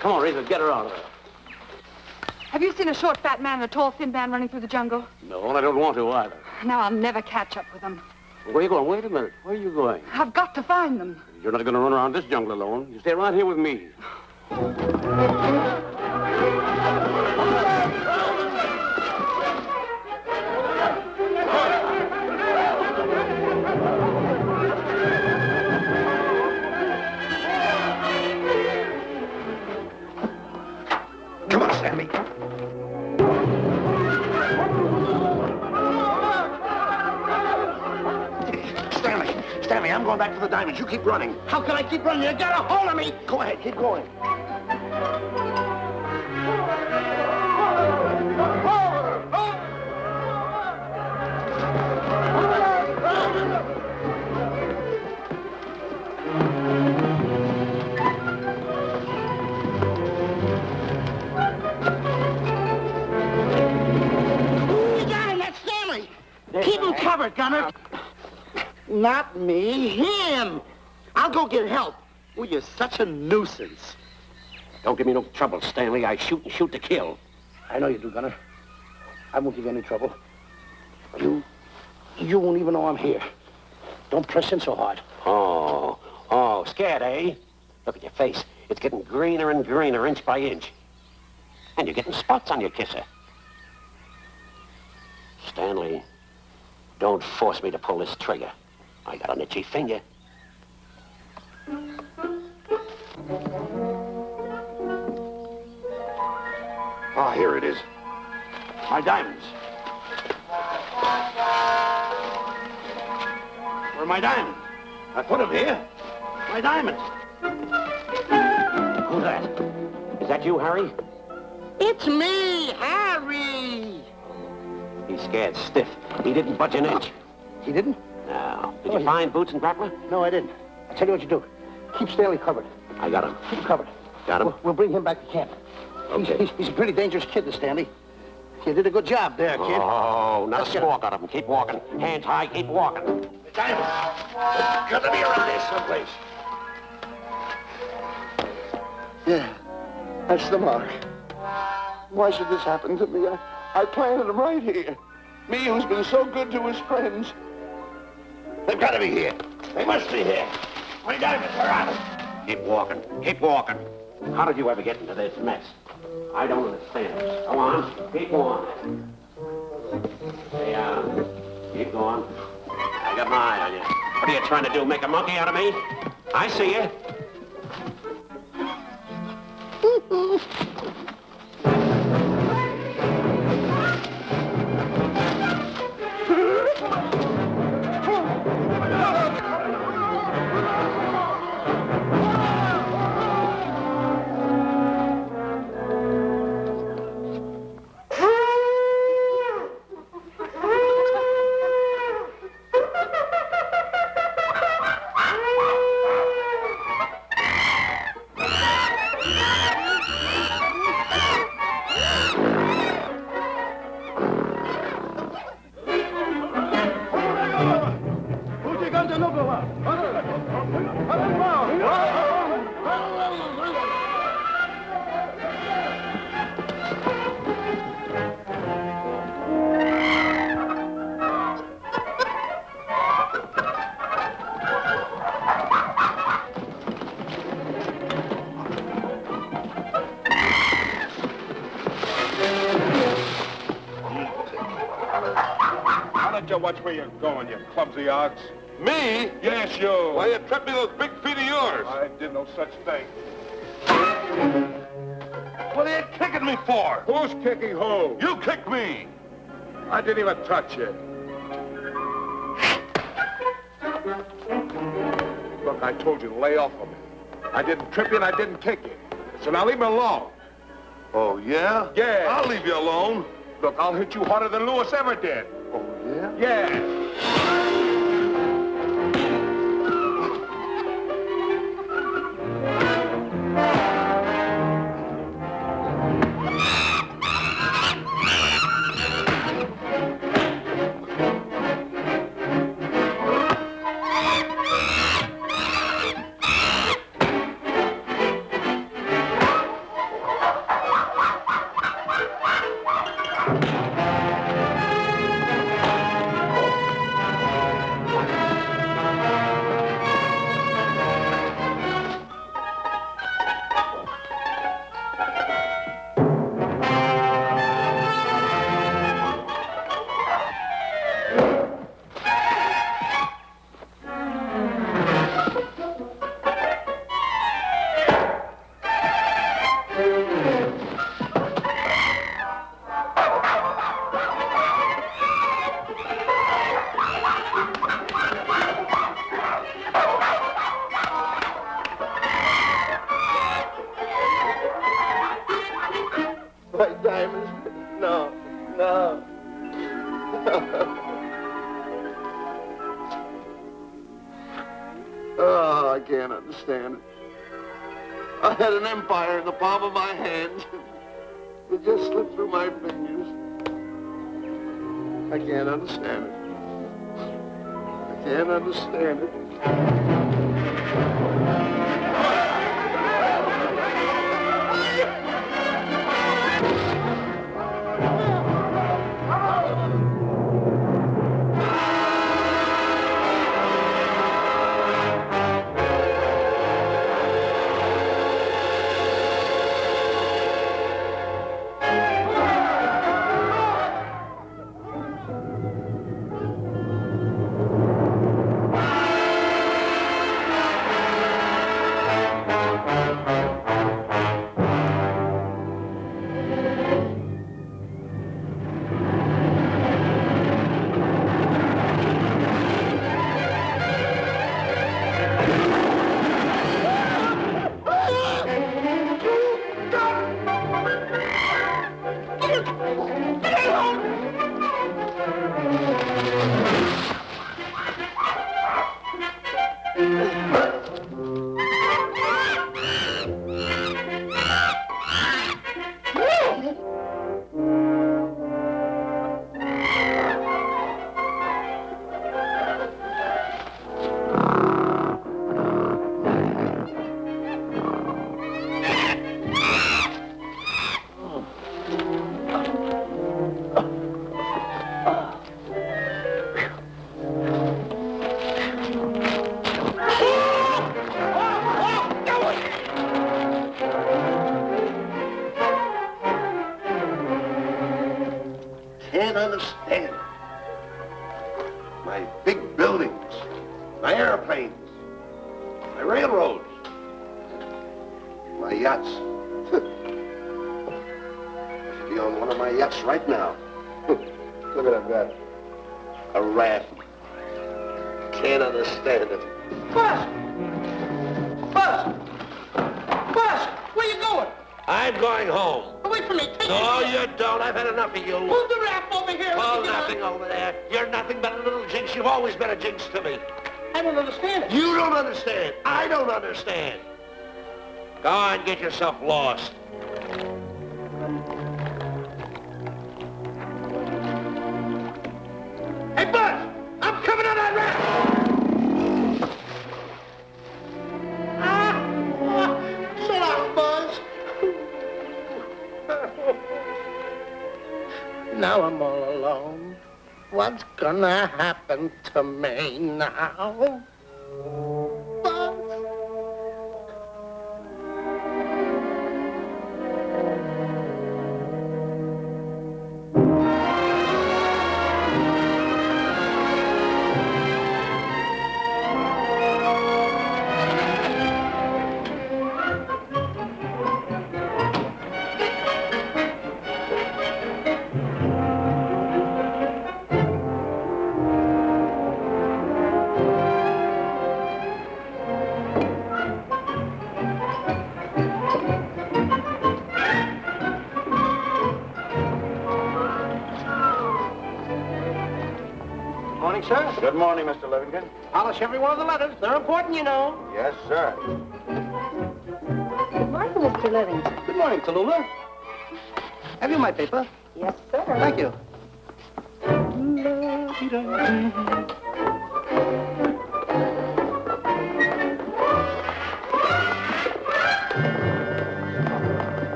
Come on, Razor, get her out of there. Have you seen a short, fat man and a tall, thin man running through the jungle? No, and I don't want to either. Now I'll never catch up with them. Where are you going? Wait a minute. Where are you going? I've got to find them. You're not going to run around this jungle alone. You stay right here with me. Come on, Stanley. Stanley, I'm going back for the diamonds. You keep running. How can I keep running? You got a hold of me! Go ahead, keep going. You got him, that's Stanley! Keep him covered, Gunner. Not me, him. I'll go get help. Oh, you're such a nuisance. Don't give me no trouble, Stanley. I shoot and shoot to kill. I know you do, Gunner. I won't give you any trouble. You won't even know I'm here. Don't press in so hard. Oh, scared, eh? Look at your face. It's getting greener and greener, inch by inch. And you're getting spots on your kisser. Stanley, don't force me to pull this trigger. I got an itchy finger. Ah, here it is. My diamonds. Where are my diamonds? I put them here. My diamonds. Who's that? Is that you, Harry? It's me, Harry. He's scared stiff. He didn't budge an inch. He didn't? No. Did you find Boots and Grappler? No, I didn't. I'll tell you what you do. Keep Stanley covered. I got him. Keep him covered. Got him? We'll bring him back to camp. Okay. He's a pretty dangerous kid, this Stanley. You did a good job there, kid. Oh, not Let's a get squawk out of him. Keep walking. Hands high, keep walking. The diamonds. Got to be around here someplace. Yeah, that's the mark. Why should this happen to me? I planted them right here. Me, who's been so good to his friends. They've got to be here. They must be here. My diamonds are out. Keep walking. Keep walking. How did you ever get into this mess? I don't understand this. Go on. Keep on. Stay on. Keep going. I got my eye on you. What are you trying to do, make a monkey out of me? I see you. Watch where you're going, you clumsy ox. Me? Yes, you. Why, you tripped me those big feet of yours. I did no such thing. What are you kicking me for? Who's kicking who? You kicked me. I didn't even touch you. Look, I told you to lay off of me. I didn't trip you and I didn't kick you. So now leave me alone. Oh, yeah? Yeah. I'll leave you alone. Look, I'll hit you harder than Lewis ever did. Oh, yeah? Yeah. can't understand it. I had an empire in the palm of my hands. It just slipped through my fingers. I can't understand it. I can't understand it. Can't understand. My big buildings, my airplanes, my railroads, my yachts. I should be on one of my yachts right now. Look at that. A raft. Can't understand it. Buzz! Buzz! Buzz! Where you going? I'm going home. Oh, wait for me. Take No, me. you don't. I've had enough of you. Move the raft over here. Oh, nothing over there. You're nothing but a little jinx. You've always been a jinx to me. I don't understand it. You don't understand. I don't understand. Go on, get yourself lost. Hey, Buzz! I'm coming on that raft! So long, Buzz. Now I'm all alone. What's gonna happen to me now? Buzz? Morning, sir. Good morning, Mr. Livington. Polish every one of the letters. They're important, you know. Yes, sir. Good morning, Mr. Livington. Good morning, Tallulah. Have you my paper? Yes, sir. Thank you.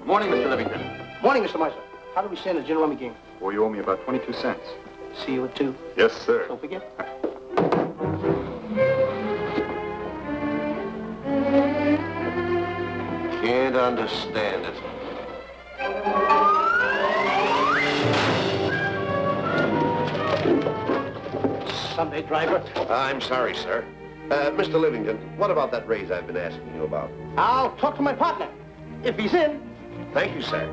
Morning, Mr. Livington. Morning, Mr. Miser. How do we stand the gin rummy game? Well, you owe me about 22 cents. See you at 2. Yes, sir. Don't forget. Can't understand it. Sunday driver. I'm sorry, sir. Mr. Livington, what about that raise I've been asking you about? I'll talk to my partner. If he's in. Thank you, sir.